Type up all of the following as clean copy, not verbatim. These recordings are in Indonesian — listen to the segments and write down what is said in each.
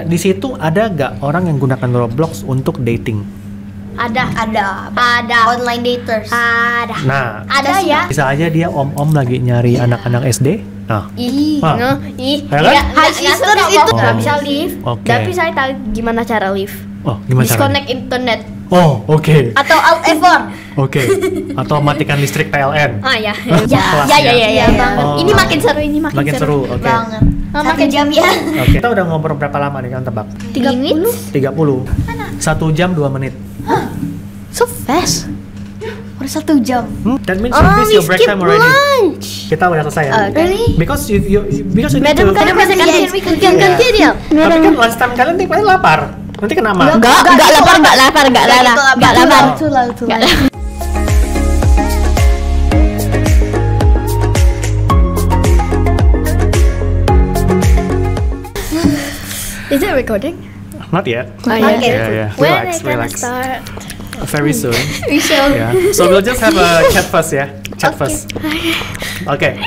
Di situ ada nggak orang yang gunakan Roblox untuk dating? Ada. Online daters. Ada. Nah, Ada ya. bisa aja dia om-om lagi nyari anak-anak SD. Nah, Ih, Ah. ih. Ya kan? Hi sister itu Oh. nggak bisa live. Oke. Tapi saya tahu gimana cara live. oh gimana caranya? Disconnect internet Oh, oke. atau alt F4. Oke. Atau matikan listrik PLN. Ah ya. Kelas Ya ya. banget. Oh. Ini makin seru, ini Makin seru, oke. Banget. Makin jam ya. Oke, kita udah ngobrol berapa lama nih, kalian tebak? 30. 30. 1 jam 2 menit. So fast. Udah 1 jam. That means you missed your break time already. lunch. Kita udah selesai ya. Really? Because you need Madam, to. can we can continue? Tapi kan lunch time kalian nih paling lapar. Nanti kenapa? Enggak lapar. Too late. Is it recording? Not yet. Not Yeah, yet. yeah. When Relax, are we gonna relax. start? Very soon. We shall. Yeah. So we'll just have a chat first ya. Chat first. Okay.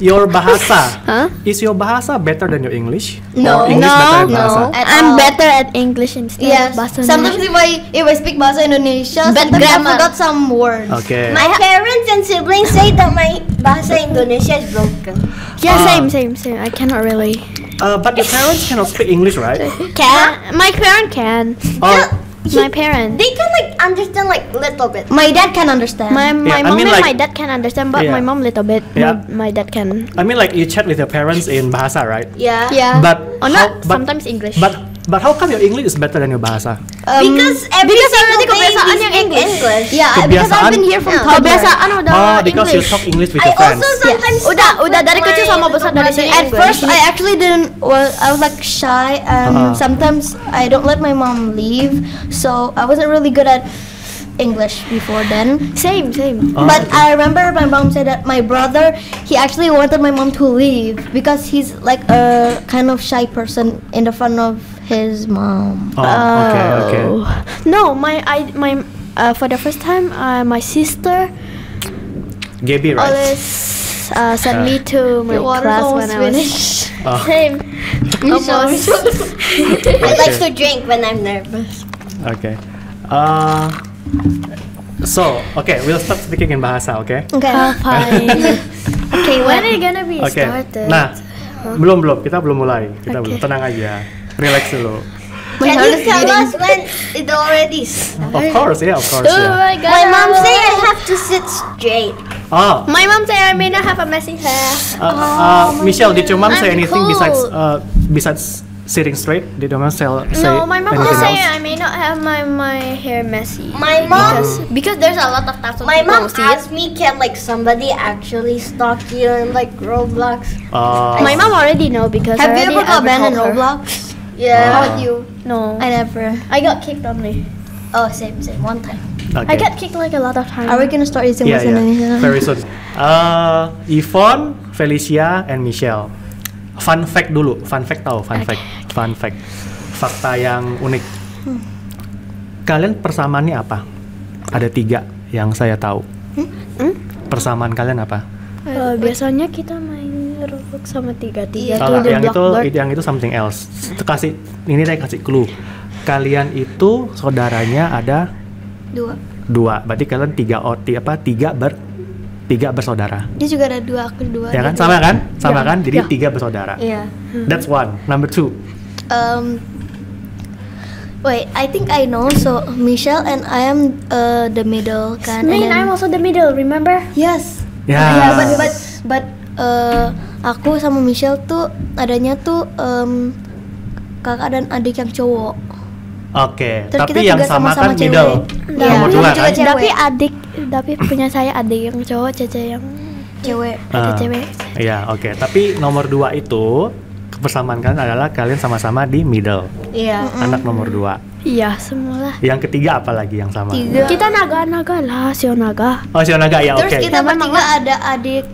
Your bahasa. Huh? Is your bahasa better than your English? No. Or English better than bahasa? I'm better at English instead Yes. of bahasa Sometimes Indonesia. if I speak bahasa Indonesia, But sometimes I grammar. forgot some words. Okay. My parents and siblings say that my bahasa Indonesia is broken. Yeah, Ah. same. I cannot really. But your parents cannot speak English, right? Can my parent can. Oh, My parent. They can like understand like little bit. My dad can understand. My I mom mean, and like- my dad can understand, but Yeah. my mom little bit. Yeah. My dad can. I mean like you chat with your parents in bahasa, right? Yeah. Yeah. But or not. how- Sometimes English. But how come your English is better than your bahasa? Because every because single already day kebiasaan we yang speak English. Yeah, because Kebiasaan? I've been here from Yeah. toddler. Kebiasaan udah Because you English. talk English with I your friends. also sometimes Udah dari kecil sama besar dari sini. At first, I actually didn't. Well, I was like shy. Sometimes I don't let my mom leave, so I wasn't really good at English before then. Same. Oh, But okay. I remember my mom said that my brother, he actually wanted my mom to leave because he's like a kind of shy person in the front of his mom. Oh, okay. No, for the first time, my sister Gaby, right? always sent me to my Your water's class when almost I was finished. Oh, same. Almost. I like to drink when I'm nervous. okay. We'll start speaking in bahasa, okay? Okay. Fine. Okay, when are you gonna be Okay. started? Nah, belum, kita belum mulai. Kita Okay. belum, tenang aja. Relax dulu. Can you tell us when it already started? Of course, yeah. Oh my god. My mom say I have to sit straight. Oh, My mom say I may not have a messy hair. Michelle, did your mom say I'm anything cool. besides sitting straight? Did your mom say No, my mom anything just say else? I may not have my hair messy. My mom, Because there's a lot of types of my people mom who see it. asked me, can like somebody actually stalk you in like Roblox? My mom already know because Have I you already ever got banned in told her. Roblox? Yeah. How about you? No, I never. I got kicked only. Oh, same. One time. Okay. I got kicked like a lot of times. Are we gonna start using Yeah, bahasa Indonesia? very soon. Yvonne, Felicia, and Michelle. Fun fact dulu. Fun fact tahu? Fun fact. Fakta yang unik. Kalian persamaannya apa? Ada 3 yang saya tahu. Persamaan kalian apa? Biasanya kita main Roblox sama tiga Salah, tuh di Blackboard. yang itu something else. Kasih clue. Kalian itu saudaranya ada 2. Berarti kalian 3 bersaudara. Dia juga ada 2, aku 2. Ya kan? Sama kan? Jadi 3 bersaudara. Iya. That's one. Number 2. Wait, I think I know. So Michelle and I am the middle kan. Man, And then- I'm also the middle. Remember? Yes. Ya. Yeah, but aku sama Michelle tuh adanya tuh kakak dan adik yang cowok. Oke, Terus tapi kita yang juga sama sama-sama kan middle. cewek. Nomor Iya, 2 juga kan? cewek. Tapi punya saya adik yang cowok, Cece yang Cewek. ada cewek. Iya, oke. Tapi nomor 2 itu kebersamaan kalian adalah kalian sama-sama di middle. Yeah. Anak nomor 2. Iya, semualah. Yang ketiga apa lagi yang sama? 3. Kita naga lah, Sio naga. Oh, Sionaga ya, Terus oke. kita Sama bertiga ada adik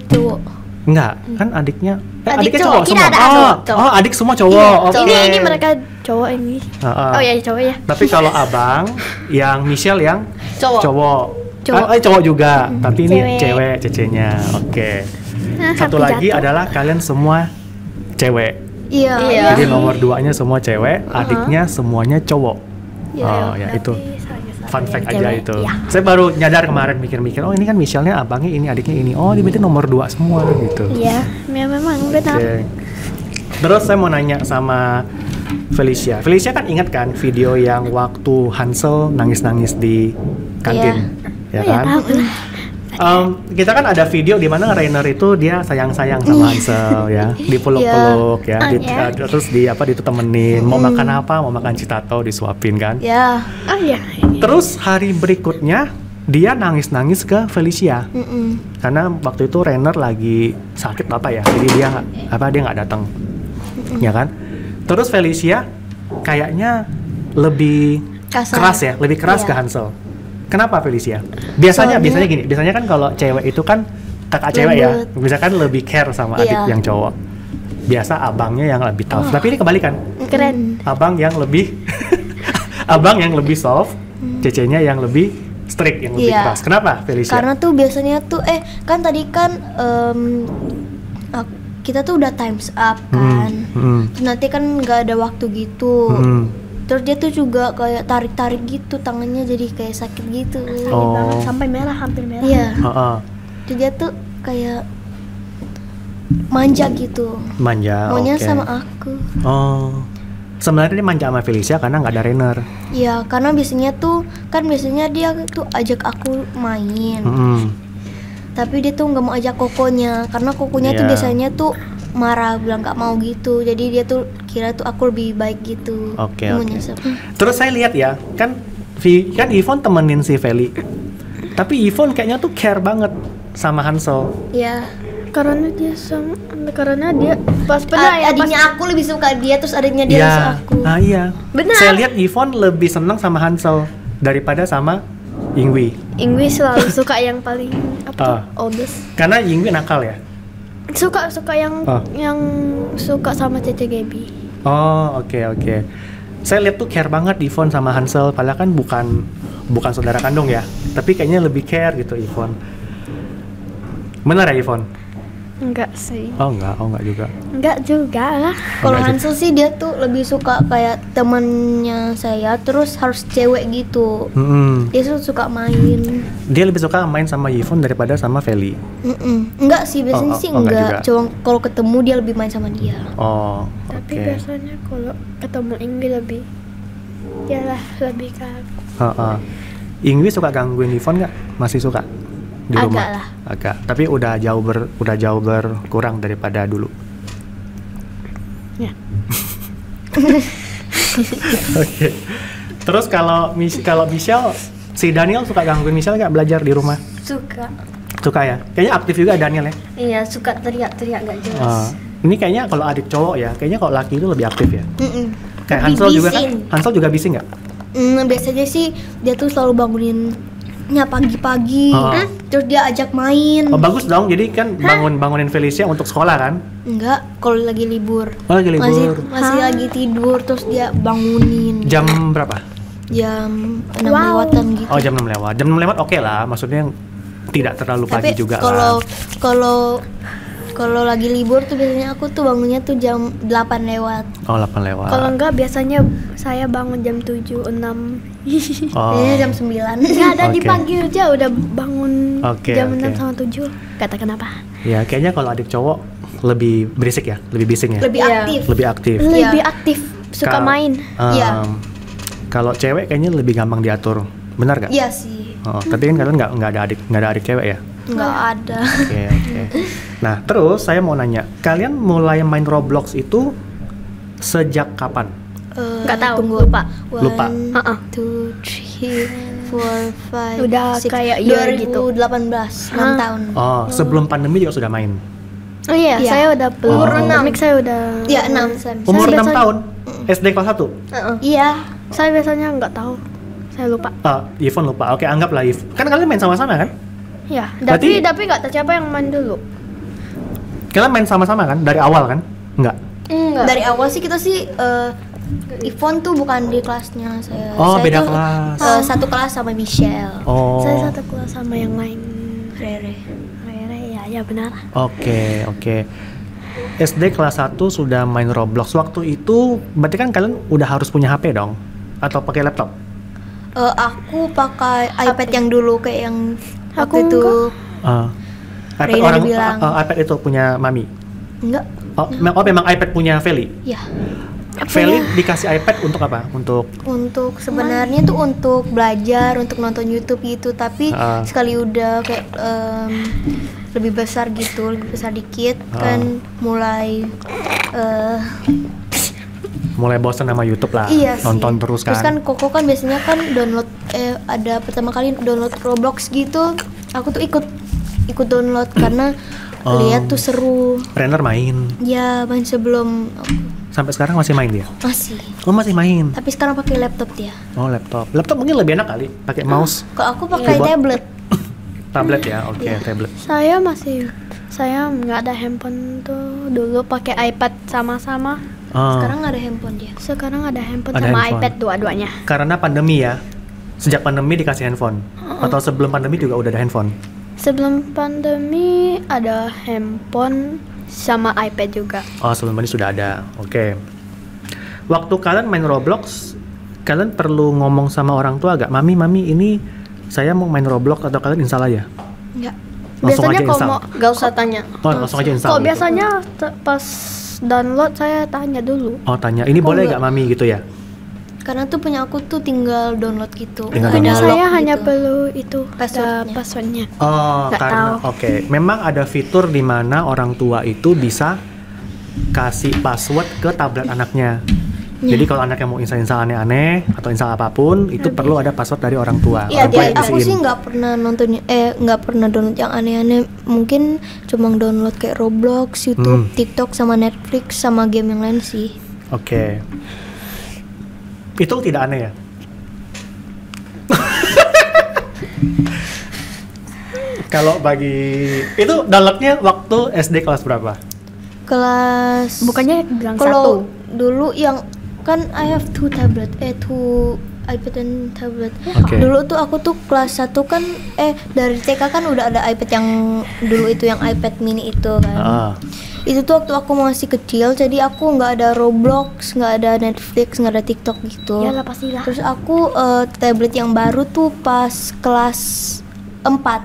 cowok. Enggak, kan adiknya Adik adiknya cowok. cowok Kita semua. ada adik cowok. Oh, adik semua cowok. Oke. Ini mereka cowok ini. Heeh. Oh ya cowok ya. Tapi kalau abang, yang Michelle yang Cowok. cowok. Cowok. Cowok juga, tapi ini Cewek. cewek cecenya. Oke. Nah, Satu hampir lagi jatuh. adalah kalian semua cewek. Iya. Iya. Jadi nomor 2-nya semua cewek, adiknya semuanya cowok. Oh ya itu. Fun fact aja Cewek, itu. iya. Saya baru nyadar kemarin mikir-mikir, oh ini kan Michelle-nya abangnya ini, adiknya ini. Oh, berarti nomor 2 semua gitu. Iya, memang benar. Oke. Terus saya mau nanya sama Felicia. Felicia kan ingat kan video yang waktu Hansel nangis-nangis di kantin, ya Oh ya kan? tahu lah. Kita kan ada video di mana Rainer itu dia sayang-sayang sama Hansel ya, dipeluk-peluk ya, iya. terus ditemenin, mau makan apa, mau makan citato disuapin kan. Ya. Oh ya. Terus hari berikutnya dia nangis-nangis ke Felicia karena waktu itu Rainer lagi sakit apa ya, jadi dia nggak datang, ya kan? Terus Felicia kayaknya lebih Kasar. keras ya, lebih keras Iya. ke Hansel. Kenapa Felicia? Biasanya gini, biasanya kan kalau cewek itu kan kakak cewek ya, bisa kan lebih care sama adik Iya. yang cowok. Biasa abangnya yang lebih tough, tapi ini kebalikan. Keren. Abang yang lebih abang yang lebih soft, cecenya yang lebih strict, yang lebih Iya. keras. Kenapa Felicia? Karena tuh biasanya tuh kan tadi kan kita tuh udah times up kan. Terus nanti kan nggak ada waktu gitu. Terus dia tuh juga kayak tarik-tarik gitu tangannya, jadi kayak sakit gitu. Oh. Banget, sampai merah, hampir merah. Iya. Heeh. Terus dia tuh kayak manja gitu. Manja. Maunya oke. sama aku. Oh. Sebenarnya dia manja sama Felicia karena nggak ada Rainer. Iya, karena biasanya dia tuh ajak aku main. Tapi dia tuh nggak mau ajak kokonya, karena kokonya tuh Iya. biasanya tuh marah, bilang nggak mau gitu. Jadi dia tuh kira tuh aku lebih baik gitu. Oke, Maunya oke. sama- Terus saya lihat ya, kan Yvonne temenin si Feli. Tapi Yvonne kayaknya tuh care banget sama Hansel. Iya. Karena dia pas pernah ya, Adiknya aku lebih suka dia, terus adiknya dia Iya. suka aku. Ah iya. Benar. Saya lihat Yvonne lebih senang sama Hansel daripada sama Yingwi. Ingwi selalu suka yang paling Ah. oldest. Karena Yingwi nakal ya. Suka yang Ah. yang suka sama Cece Gaby. Oh, oke. Saya lihat tuh care banget Yvonne sama Hansel, padahal kan bukan saudara kandung ya. Tapi kayaknya lebih care gitu Yvonne. Benar ya Yvonne? Enggak sih. Oh enggak juga. Enggak juga lah. Kalau Enggak Hansel sih dia tuh lebih suka kayak temannya saya, terus harus cewek gitu. Dia tuh suka main. Dia lebih suka main sama Yvonne daripada sama Feli. Enggak sih, biasanya sih enggak enggak. juga. Cuma kalau ketemu dia lebih main sama dia. Oh, Tapi oke. biasanya kalau ketemu Ingwi lebih lebih ke Ingwi suka gangguin Yvonne nggak? Masih suka di Agak rumah? lah. Agak. Tapi udah jauh berkurang daripada dulu. Ya. Oke. Terus kalau Michelle, si Daniel suka gangguin Michelle nggak belajar di rumah? Suka. Suka ya? Kayaknya aktif juga Daniel ya. Iya, suka teriak-teriak gak Ah, jelas. ini kayaknya kalau adik cowok ya, kayaknya kalau laki itu lebih aktif ya. Kayak Lebih Hansel juga kan? bising. Hansel juga bising nggak? Biasanya sih dia tuh selalu banguninnya pagi-pagi. Ah. Terus dia ajak main. Oh bagus dong, jadi kan bangunin Felicia untuk sekolah kan? Enggak, kalau lagi libur. Oh lagi libur. Masih lagi tidur, terus dia bangunin. Jam berapa? Jam 6 Wow. lewatan gitu. Oh jam 6 lewat. Jam 6 lewat oke lah, maksudnya tidak terlalu pagi Tapi juga kalau lah. kalau lagi libur tuh biasanya aku tuh bangunnya tuh jam 8 lewat. Oh 8 lewat. Kalau enggak biasanya saya bangun jam 7, 6. Oh. Biasanya jam 9. Enggak ada di Oke. pagi aja udah bangun Oke, jam oke. 6 sama 7. Kata kenapa? Ya kayaknya kalau adik cowok lebih berisik ya, lebih bising ya. Lebih Iya. aktif. Lebih aktif. Lebih aktif, suka Kal- main. Iya. Kalau cewek kayaknya lebih gampang diatur, benar gak? Iya sih. Oh, tapi kan kalian nggak ada adik cewek ya? Nggak ada. Oke. Nah terus saya mau nanya, kalian mulai main Roblox itu sejak kapan? Nggak tahu, Tunggu. lupa. Lupa. 1, 2, 3, 4, 5, Udah 6, kayak year gitu. 2018, 6 Hah? tahun. Oh sebelum pandemi juga sudah main? Oh iya, Iya. saya udah belum Umur pandemik, saya udah. Iya, 6. Umur Saya 6 biasanya- tahun? SD kelas 1? Iya. Saya biasanya nggak tahu. Saya lupa. Yvonne lupa. Oke, anggaplah Yvonne. Kan kalian main sama-sama kan? Ya, Berarti- tapi nggak tahu siapa yang main dulu. Kalian main sama-sama kan? Dari awal kan? Enggak. Enggak. Dari awal sih kita sih Yvonne tuh bukan di kelasnya saya. Oh, Saya beda tuh, kelas. satu kelas sama Michelle. Oh. Saya satu kelas sama yang lain. Rere. Rere, ya benar. Oke. SD kelas 1 sudah main Roblox. Waktu itu berarti kan kalian udah harus punya HP dong? Atau pakai laptop? Aku pakai iPad yang dulu kayak yang Aku waktu itu. iPad Reina orang dibilang. iPad itu punya Mami. Enggak. Oh, memang iPad punya Feli. Ya. Feli dikasih iPad untuk apa? Untuk sebenarnya tuh untuk belajar, untuk nonton YouTube gitu, tapi sekali udah kayak lebih besar dikit kan mulai bosan sama YouTube lah. iya sih. Nonton terus kan. Terus kan Koko kan biasanya kan download ada pertama kali download Roblox gitu, aku tuh ikut download karena lihat tuh seru. Renner main. Ya, main sebelum Sampai sekarang masih main dia? masih. Oh, masih main. Tapi sekarang pakai laptop dia. Oh, laptop. Laptop mungkin lebih enak kali, pakai mouse. Kalau aku pakai Keyboard. tablet. Tablet ya, oke, tablet. Saya nggak ada handphone tuh, dulu pakai iPad sama-sama. Sekarang nggak ada handphone dia. Sekarang ada handphone Ada sama handphone. iPad dua-duanya. Karena pandemi ya. Sejak pandemi dikasih handphone. Atau sebelum pandemi juga udah ada handphone. Sebelum pandemi ada handphone sama iPad juga. Oh, sebelum pandemi sudah ada. Oke. Waktu kalian main Roblox, kalian perlu ngomong sama orang tua gak? Mami, ini saya mau main Roblox, atau kalian install aja? Enggak. Langsung Biasanya aja kalau install. mau Gak usah tanya. Oh, langsung aja install. Kok gitu. biasanya pas download saya tanya dulu. Oh, tanya. Ini boleh enggak? gak Mami gitu ya? Karena tuh punya aku tuh tinggal download gitu. Tinggal Nggak ada download. Saya lock hanya gitu. perlu itu Passwordnya. passwordnya. Oh, Nggak karena tahu. oke. Memang ada fitur di mana orang tua itu bisa kasih password ke tablet anaknya. Jadi kalau anaknya mau install aneh-aneh atau install apapun, itu perlu ada password dari orang tua. Iya, Orang tua yang aku isiin. sih nggak pernah nggak pernah download yang aneh-aneh. Mungkin cuma download kayak Roblox, YouTube, TikTok, sama Netflix, sama game yang lain sih. Oke. Itu tidak aneh ya? Kalau bagi itu downloadnya waktu SD kelas berapa? Kelas Bukannya bilang kalau satu. dulu yang kan I have two iPad and tablet. Oke. Dulu tuh aku tuh kelas 1 kan dari TK kan udah ada iPad yang dulu itu yang iPad mini itu kan. Itu tuh waktu aku masih kecil, jadi aku nggak ada Roblox, nggak ada Netflix, nggak ada TikTok gitu. Iyalah, pastilah. Terus aku tablet yang baru tuh pas kelas 4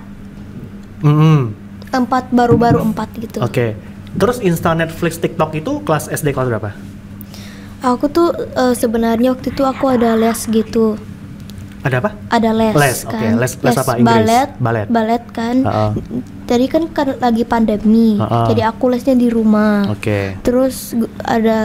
baru-baru 4 gitu. Oke. Terus install Netflix, TikTok itu kelas SD kelas berapa? Aku tuh sebenarnya waktu itu aku ada les gitu. Ada apa? Ada les, Les, kan. oke. Les apa? Inggris? Balet kan. Heeh. Jadi kan lagi pandemi, jadi aku lesnya di rumah. Oke. Terus ada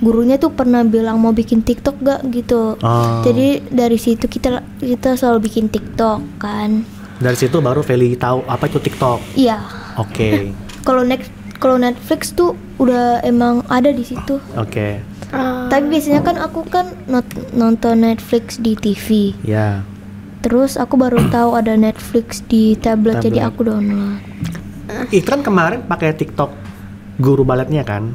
gurunya tuh pernah bilang mau bikin TikTok gak gitu. Jadi dari situ kita selalu bikin TikTok kan. Dari situ baru Feli tahu apa itu TikTok. Iya. Oke. Kalau Netflix tuh udah emang ada di situ. Oke. Tapi biasanya kan aku kan nonton Netflix di TV. Ya. Terus aku baru tahu ada Netflix di tablet, jadi aku download. Itu kan kemarin pakai TikTok guru baletnya kan?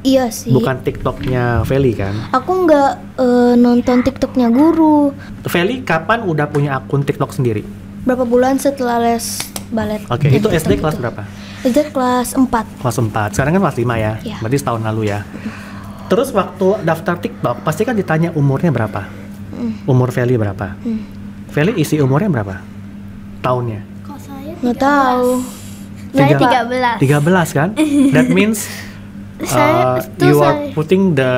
Iya sih. Bukan TikToknya Feli kan? Aku nggak nonton TikToknya guru. Feli kapan udah punya akun TikTok sendiri? Berapa bulan setelah les balet. Oke, dan itu TikTok SD kelas itu. berapa? SD kelas 4. Kelas 4. Sekarang kan kelas 5 ya? Iya. Berarti setahun lalu ya. Terus waktu daftar TikTok pasti kan ditanya umurnya berapa? Umur Feli berapa? Feli isi umurnya berapa? Tahunnya? Kok saya Nggak tahu. Saya 13. 13 kan? That means you are putting the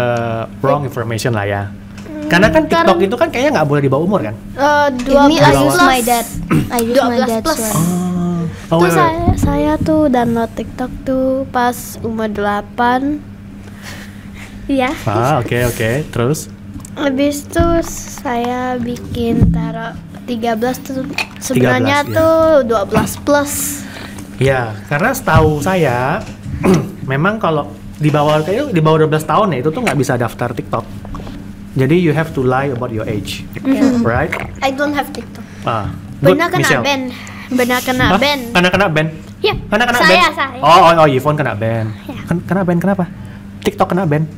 wrong information lah ya. Karena kan TikTok itu kan kayaknya nggak boleh di bawah umur kan? 12 Ini I use my dad. I use my 12 dad's plus. one. Oh, Tuh wait. saya tuh download TikTok tuh pas umur 8. Iya. Oke. Terus? Habis itu saya bikin taruh 13 tuh sebenarnya 13, ya. tuh 12 plus. Ya, karena setahu saya memang kalau di bawah 12 tahun ya itu tuh nggak bisa daftar TikTok. Jadi you have to lie about your age, right? I don't have TikTok. Good, Benar kena Michelle. ban. Benar kena Hah? ban. Kena ban? Iya. Kena Saya. ban? Oh, Yvonne kena ban. Ya. Kena ban kenapa? TikTok kena ban?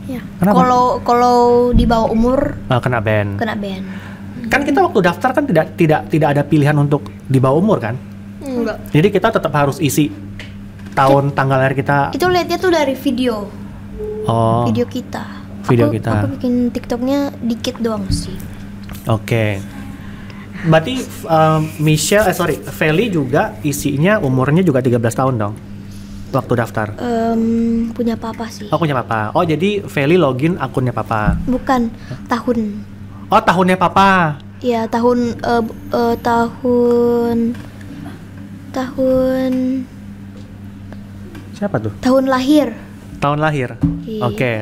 Iya. Kenapa? Kalau di bawah umur Kena ban. kena ban. Kan kita waktu daftar kan tidak ada pilihan untuk di bawah umur kan? Enggak. Jadi kita tetap harus isi tahun tanggal lahir kita. Itu lihatnya tuh dari video. Oh. Video kita. Aku bikin TikToknya dikit doang sih. Oke. Berarti Feli juga isinya umurnya juga 13 tahun dong waktu daftar? Punya papa sih. Oh, punya papa. Oh, jadi Feli login akunnya papa? Bukan, tahun. Oh, tahunnya papa? Iya, tahun siapa tuh? Tahun lahir. Tahun lahir? Iya. Oke.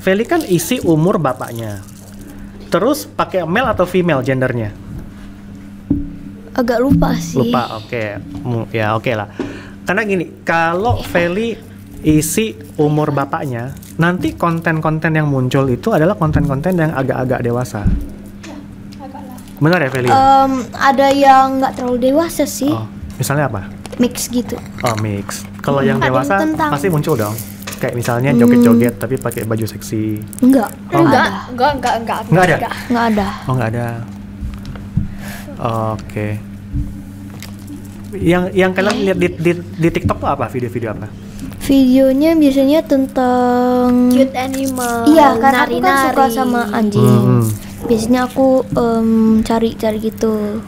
Feli kan isi umur bapaknya. Terus pakai male atau female gendernya? Agak lupa sih. Lupa, oke. Ya oke lah. Karena gini, kalau Feli isi umur bapaknya, nanti konten-konten yang muncul itu adalah konten-konten yang agak-agak dewasa. Benar ya Feli? Ada yang nggak terlalu dewasa sih. Oh, misalnya apa? Mix gitu. Oh, mix. Kalau yang Ada dewasa tentang- pasti muncul dong. Kayak misalnya joget-joget tapi pakai baju seksi. Enggak. Oh, Enggak ada. Nggak ada? Nggak ada. Oh, nggak ada. Oke. Yang kalian lihat di TikTok tuh apa? Video-video apa? Videonya biasanya tentang Cute animal. Iya, karena aku kan suka sama anjing. Hmm. Biasanya aku cari-cari gitu.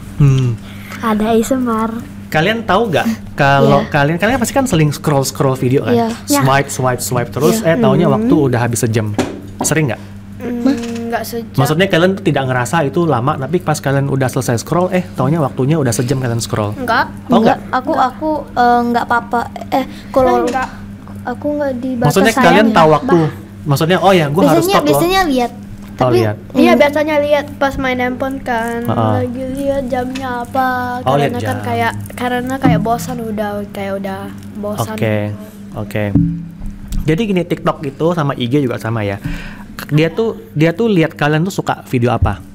Ada ASMR. Kalian tahu nggak kalau kalian pasti kan sering scroll video kan? Iya. Swipe terus taunya waktu udah habis sejam. Sering nggak? Enggak sejam. Maksudnya kalian tuh tidak ngerasa itu lama, tapi pas kalian udah selesai scroll, taunya waktunya udah sejam kalian scroll. Enggak. Oh enggak? Aku nggak apa-apa. Kalau Enggak. aku nggak dibatas. Maksudnya kalian tahu waktu. Maksudnya gue harus stop loh. Biasanya lihat. Oh, Tapi lihat. Iya, biasanya lihat pas main handphone kan. Ah. Lagi lihat jamnya apa. Oh, Karena lihat kan jam. karena bosan udah bosan. Oke. Jadi gini, TikTok itu sama IG juga sama ya. Dia tuh lihat kalian tuh suka video apa.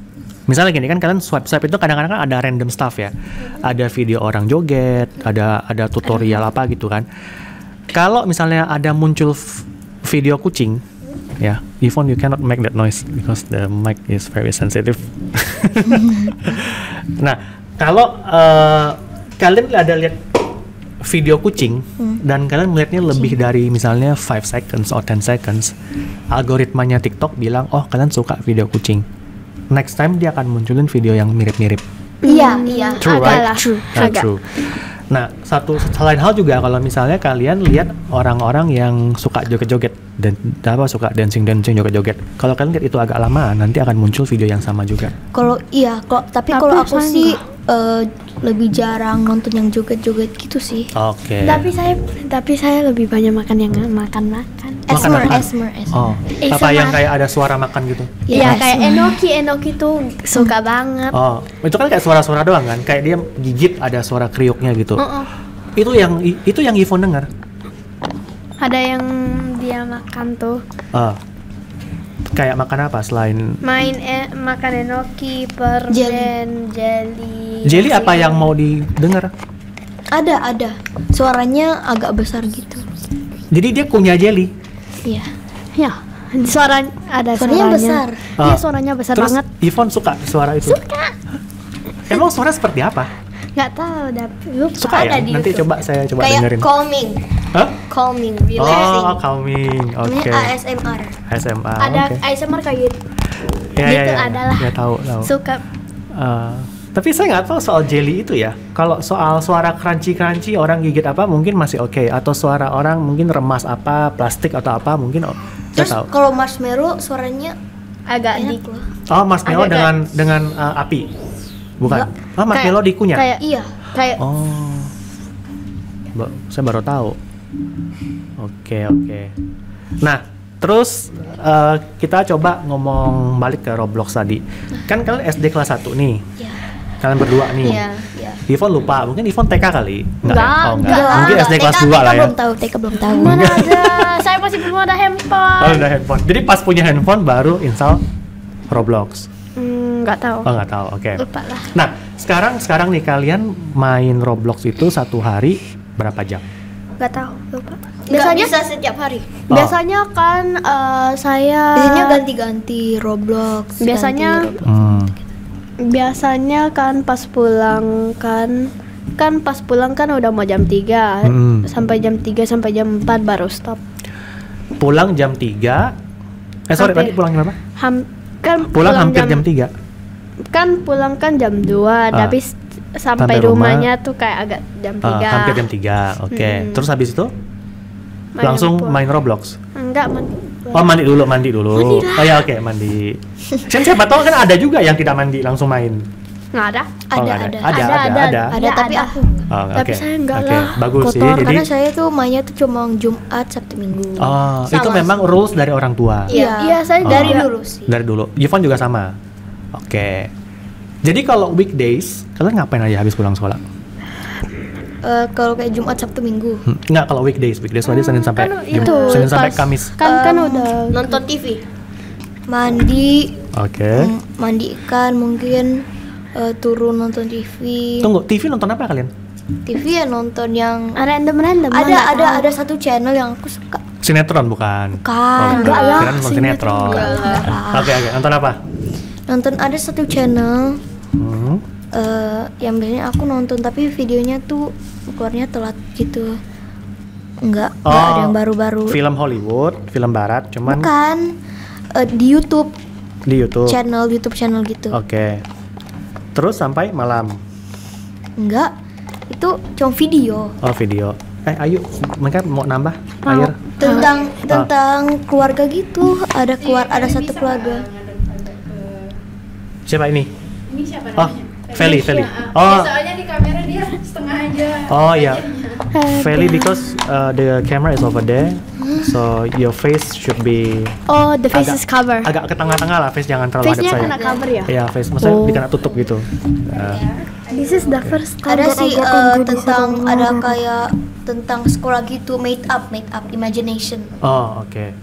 Misalnya gini kan, kalian swipe itu kadang-kadang kan ada random stuff ya. Ada video orang joget, ada tutorial apa gitu kan. Kalau misalnya ada muncul video kucing, ya, Yvonne, you cannot make that noise because the mic is very sensitive. Nah, kalau kalian ada lihat video kucing dan kalian melihatnya lebih dari misalnya 5 seconds atau 10 seconds, algoritmanya TikTok bilang, oh kalian suka video kucing. Next time dia akan munculin video yang mirip-mirip. Iya. True, agak right? lah. True. Nah, selain hal juga kalau misalnya kalian lihat orang-orang yang suka joget-joget dan suka dancing joget-joget. Kalau kalian lihat itu agak lama, nanti akan muncul video yang sama juga. Tapi kalau aku sih lebih jarang nonton yang joget-joget gitu sih. Oke. Tapi saya lebih banyak makan yang makan. ASMR. Oh, apa yang kayak ada suara makan gitu? Iya, kayak Enoki tuh suka banget. Oh, itu kan kayak suara-suara doang kan? Kayak dia gigit ada suara kriuknya gitu. Itu yang Yvonne dengar. Ada yang dia makan tuh. Kayak makan apa selain Makan enoki, permen, jelly. jelly apa yang mau didengar? Ada. Suaranya agak besar gitu. Jadi dia kunyah jelly. Iya. Ya, suaranya besar. Iya, suaranya besar Terus banget. Yvonne suka suara itu? Suka. Emang suara seperti apa? Nggak tahu, lupa. Suka ya? Ada di Nanti YouTube. saya coba Kayak dengerin. calming, Hah? calming, relaxing. Oh, calming. Oke. Ini ASMR. SMA. Ada oke. ASMR kayak gitu. Ya, gitu adalah. Ya tahu. Suka. Tapi saya nggak tahu soal jelly itu ya. Kalau soal suara crunchy orang gigit apa mungkin masih oke. Atau suara orang mungkin remas apa, plastik atau apa mungkin saya Terus tahu. kalau marshmallow suaranya Agak enak di loh. Oh, marshmallow agak- dengan api. Bukan. Oh, marshmallow dikunyah. Kayak Iya. kayak Oh. Saya baru tahu. Oke. Nah, terus kita coba ngomong balik ke Roblox tadi. Kan kalian SD kelas 1 nih. Iya. Kalian berdua nih. Iya. Yvonne lupa, mungkin Yvonne TK kali? Enggak, ya? Oh, enggak. Mungkin SD kelas 2 lah ya. TK belum tahu. mana ada. Saya masih belum ada handphone. Oh, udah handphone. Jadi pas punya handphone baru install Roblox. Nggak tahu. Oh, nggak tahu. Oke. Lupa lah. Nah, sekarang nih kalian main Roblox itu satu hari berapa jam? Nggak tahu. Lupa. Nggak Biasanya bisa setiap hari. Oh. biasanya kan saya Biasanya ganti-ganti Roblox. Biasanya- ganti Roblox. biasanya kan pas pulang kan kan pas pulang kan udah mau jam 3. Sampai jam 3 sampai jam 4 baru stop. Pulang jam 3. Tadi pulang berapa? Kan pulang hampir jam 3. Kan pulang kan jam 2, tapi sampai rumahnya tuh kayak agak jam 3. Hampir jam 3. Oke. Terus habis itu langsung main Roblox? Enggak, mandi. Mandi dulu. Oh ya, oke, mandi. Siapa tahu kan ada juga yang tidak mandi langsung main. Nggak ada. Ada, tapi aku tapi saya enggak lah. Bagus sih. Jadi karena saya tuh mainnya tuh cuma Jumat, Sabtu, Minggu. Itu memang rules dari orang tua. Iya, saya dari dulu sih. Dari dulu. Yvonne juga sama. Oke. Jadi kalau weekdays, kalian ngapain aja habis pulang sekolah? Kalau kayak Jumat, Sabtu, Minggu. Enggak, kalau weekdays tadi Senin sampai Senin sampai Kamis. Kan udah Nonton TV. Mandi. Oke. Mandi ikan mungkin, turun nonton TV. Tunggu, TV nonton apa kalian? TV ya nonton yang random. ada satu channel yang aku suka. Sinetron bukan? Enggak ya. lah. Nonton sinetron. Oke, nonton apa? Nonton ada satu channel yang biasanya aku nonton tapi videonya tuh keluarnya telat gitu. Enggak ada yang baru-baru. Film Hollywood, film barat, cuman bukan, di YouTube. Di YouTube. YouTube channel gitu. Oke. Terus sampai malam. Enggak. Itu cuma video. Video. Ayo, mereka mau nambah air. Tentang keluarga gitu. Ada satu keluarga. Siapa ini? Ini siapa Oh, Feli. soalnya di kamera dia setengah aja. Oh ya. Feli, because the camera is over there, so your face should be. Oh, the face is cover. Agak ke tengah-tengah lah, face jangan terlalu hadap Face-nya saya. kena cover ya? Iya, face maksudnya dikena tutup gitu. This is the first time Ada that sih I get into this tentang horror. ada kayak tentang sekolah gitu, made up imagination. Oh, oke.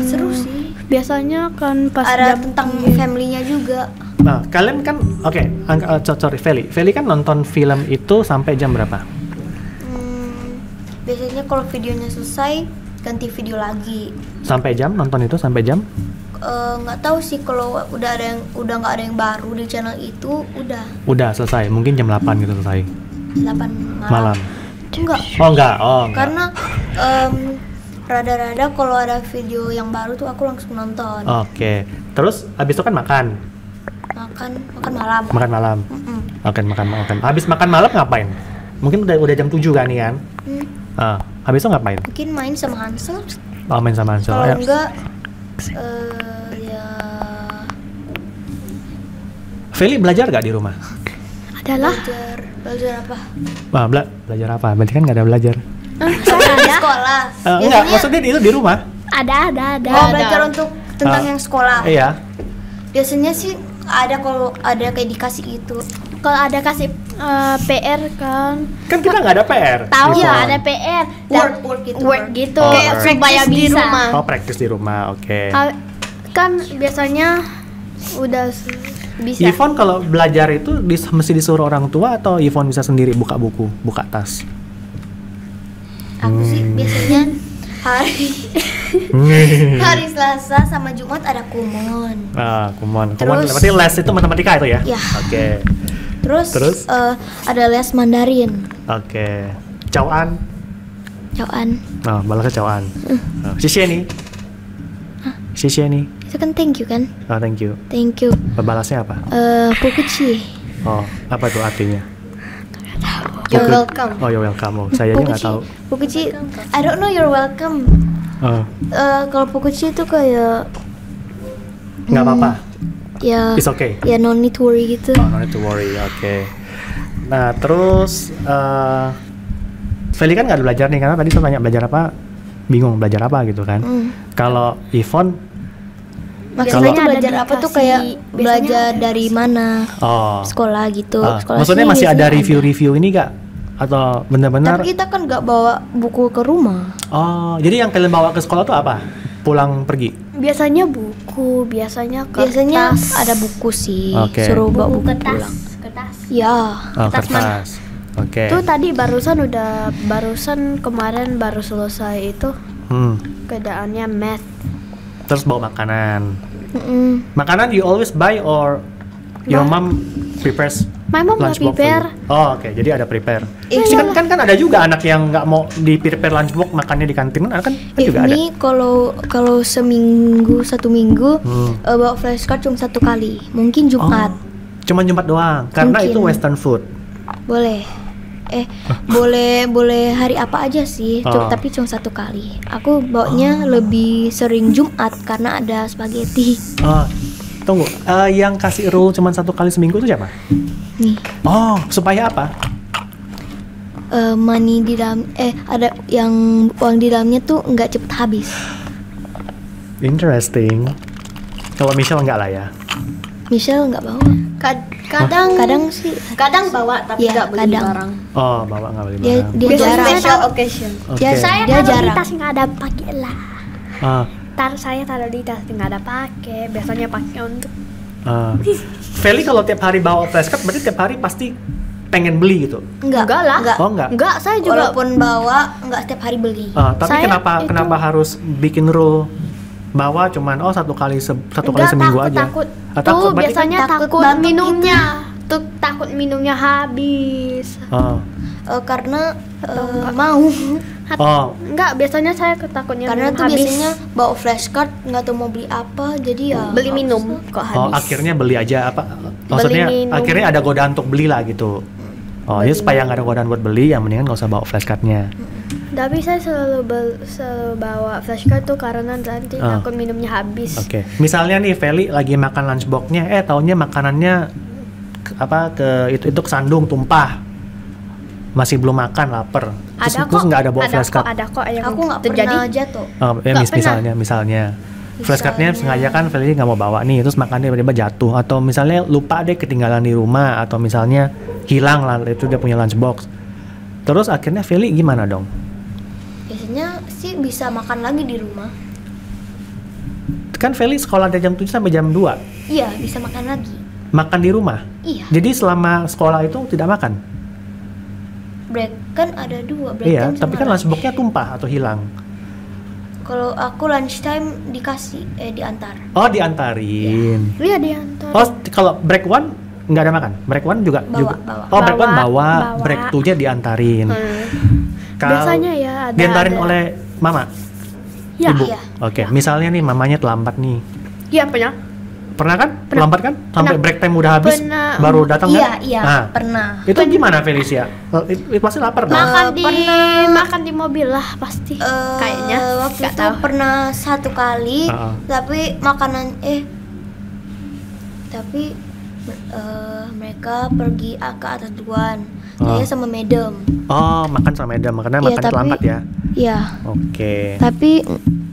Seru sih. Biasanya kan pas Ada jam tentang family-nya juga. Nah, kalian kan sorry, Feli kan nonton film itu sampai jam berapa? Biasanya kalau videonya selesai ganti video lagi. Sampai jam nonton itu sampai jam? Nggak tahu sih, kalau udah nggak ada yang baru di channel itu Udah selesai, mungkin jam 8 gitu selesai. 8 Malam. Enggak. Oh, enggak. Karena rada-rada kalau ada video yang baru tuh aku langsung nonton. Oke. Terus habis itu kan makan malam. Makan malam. Makan. Habis makan malam ngapain? Mungkin udah jam 7 kan nih kan? Habis itu ngapain? Mungkin main sama Hansel. Main sama Hansel. Kalau enggak ya. Feli belajar gak di rumah? adalah Belajar apa? Belajar apa? Berarti kan gak ada belajar. Di sekolah. Enggak, maksudnya itu di rumah. ada. Belajar untuk tentang yang sekolah. Iya. Biasanya sih ada, kalau ada kayak dikasih gitu. Kalau ada kasih PR kan Kita nggak ada PR. tahu Di ya phone. ada PR Word gitu. kayak supaya practice di bisa rumah. Practice di rumah, oke. kan biasanya udah bisa. Yvonne kalau belajar itu mesti disuruh orang tua atau Yvonne bisa sendiri buka buku, buka tas? Aku sih biasanya hari Selasa sama Jumat ada kumon. Kumon. Terus- Berarti les itu matematika itu ya? Ya. Oke. Terus ada les Mandarin. Oke. Cauan. Balasnya cauan. Xie nih. Itu kan thank you kan? Thank you. Thank you. Balasnya apa? Pukuchi. Apa tuh artinya? You're welcome. You're welcome. Saya aja nggak tahu. Pukuchi. I don't know you're welcome. Kalau Pukuchi itu kayak Nggak apa-apa. ya. It's okay. Ya no need to worry gitu. No need to worry. Oke. Nah terus Feli kan nggak ada belajar nih, karena tadi saya tanya belajar apa, bingung belajar apa gitu kan. Kalau Yvonne Maksudnya Biasanya belajar ada apa tuh dikasih- kayak biasanya belajar ada dari mana? Oh. Sekolah gitu. Sekolah Maksudnya sini masih ada biasanya review-review ini gak? Atau benar-benar? Tapi kita kan nggak bawa buku ke rumah. Jadi yang kalian bawa ke sekolah tuh apa? Pulang pergi? Biasanya buku, biasanya kertas. Biasanya ada buku sih. Oke. Suruh bawa buku kertas. pulang. Kertas. Ya. Kertas. Oke. Tuh tadi barusan kemarin baru selesai itu keadaannya math. Terus bawa makanan. Makanan you always buy or your mom prepares My mom nggak lunchbox for prepare. you? Oh, oke. Jadi ada prepare. Kan ada juga anak yang nggak mau di prepare lunchbox makannya di kantin kan juga ada. Ini kalau seminggu 1 minggu bawa flashcard cuma 1 kali. Mungkin Jumat. Cuma Jumat doang. Karena Mungkin. itu western food. Boleh. boleh hari apa aja sih, tapi cuma 1 kali. Aku bawanya lebih sering Jumat karena ada spaghetti. Tunggu, yang kasih rule cuma 1 kali seminggu itu siapa? Nih. Oh, supaya apa? Money di dalam ada yang uang di dalamnya tuh nggak cepet habis. Interesting. Kalau Michelle nggak lah ya? Michelle nggak bawa. Kadang sih. Kadang bawa tapi Iya, nggak beli kadang. barang. Oh, bawa nggak beli Dia barang. Biasanya jarang. special occasion. Oke. Saya Dia taruh di jarang. tas nggak ada pakai lah. Ah, Saya taruh di tas nggak ada pakai. Biasanya pakai untuk. Feli kalau tiap hari bawa flashcard berarti tiap hari pasti pengen beli gitu. Enggak lah. Oh, enggak. Enggak, saya juga. Walaupun bawa nggak setiap hari beli. Tapi Saya kenapa harus bikin rule bawa cuman 1 kali seminggu aja? Takut. Takut, Tuh berarti kan- biasanya takut batuk minumnya. Tuh takut minumnya habis. Karena mau. Enggak, biasanya saya ketakutnya Karena minum tuh habis. biasanya bawa flashcard nggak tahu mau beli apa, jadi ya Beli nggak minum usah. kok habis. Akhirnya beli aja apa? Maksudnya minum. akhirnya ada godaan untuk beli lah gitu. Jadi supaya nggak ada godaan buat beli, yang mendingan nggak usah bawa flashcardnya. Tapi saya selalu bawa flashcard tuh karena nanti takut minumnya habis. Oke. Misalnya nih Feli lagi makan lunchboxnya, taunya makanannya itu kesandung tumpah. Masih belum makan, lapar. Terus nggak ada bawa flashcard. Ada kok yang Aku nggak terjadi. pernah jatuh. Misalnya flashcardnya sengaja kan Feli nggak mau bawa nih, terus makannya tiba-tiba jatuh, atau misalnya lupa deh ketinggalan di rumah, atau misalnya hilang lah itu dia punya lunchbox. Terus akhirnya Feli gimana dong? Biasanya sih bisa makan lagi di rumah. Kan Feli sekolah dari jam 7 sampai jam 2. Iya, bisa makan lagi. Makan di rumah? Iya. Jadi selama sekolah itu tidak makan? Break kan ada 2, break Iya, time tapi sama kan lunch. lunchboxnya tumpah atau hilang. Kalau aku lunch time dikasih diantar. Oh, diantarin. Iya diantar. Oh, kalau break one nggak ada makan? Break one juga? Bawa. Oh, break one bawa. Bawa. Break two-nya diantarin. Biasanya ya ada. Diantarin oleh mama? Ya. Ibu? Iya. Oke, misalnya nih mamanya terlambat nih. Iya punya. Pernah kan? Terlambat kan? Sampai break time udah habis Pernah. baru datang Iya, kan? iya, Nah, pernah. itu gimana Felicia? Itu pasti lapar dong. Makan di mobil lah pasti. Kayaknya. Waktu Nggak itu tahu. pernah 1 kali, tapi makanan mereka pergi ke atas duluan. Saya sama madam. Oh, makan sama Madam, makanya Iya, makan tapi- terlambat ya? Iya, Oke. tapi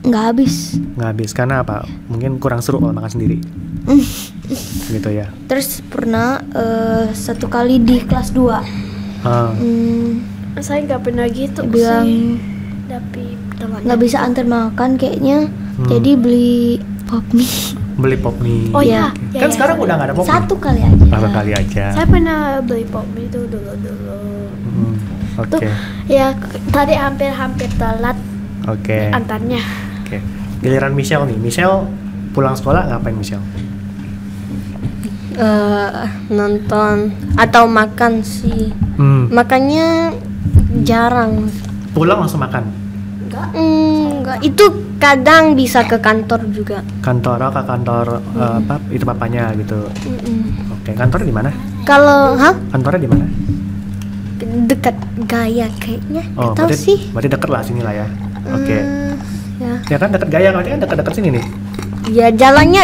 nggak habis. Nggak habis, karena apa? Mungkin kurang seru kalau makan sendiri. Gitu ya. Terus pernah 1 kali di kelas 2. Saya nggak pernah gitu Bilang sih. Tapi temannya. nggak bisa antar makan kayaknya, jadi beli pop mie. Beli pop mie. Oh iya. Kan sekarang udah nggak ada pop mie. 1 kali aja. Satu kali aja. Saya pernah beli pop mie itu dulu. Oke. Tuh ya tadi hampir telat Oke. antarnya. Oke. Giliran Michelle nih. Michelle pulang sekolah ngapain Michelle? Nonton atau makan sih. Makannya jarang. Pulang langsung makan. Enggak. Itu kadang bisa ke kantor juga. Kantor ke kantor itu papanya gitu. Oke. Kantornya di mana? Kalau Kantornya di mana? dekat Gaya kayaknya. Oh, Tahu sih. berarti deket lah sini lah ya. Oke. Ya. Ya kan deket Gaya, berarti kan deket-deket sini nih. Ya jalannya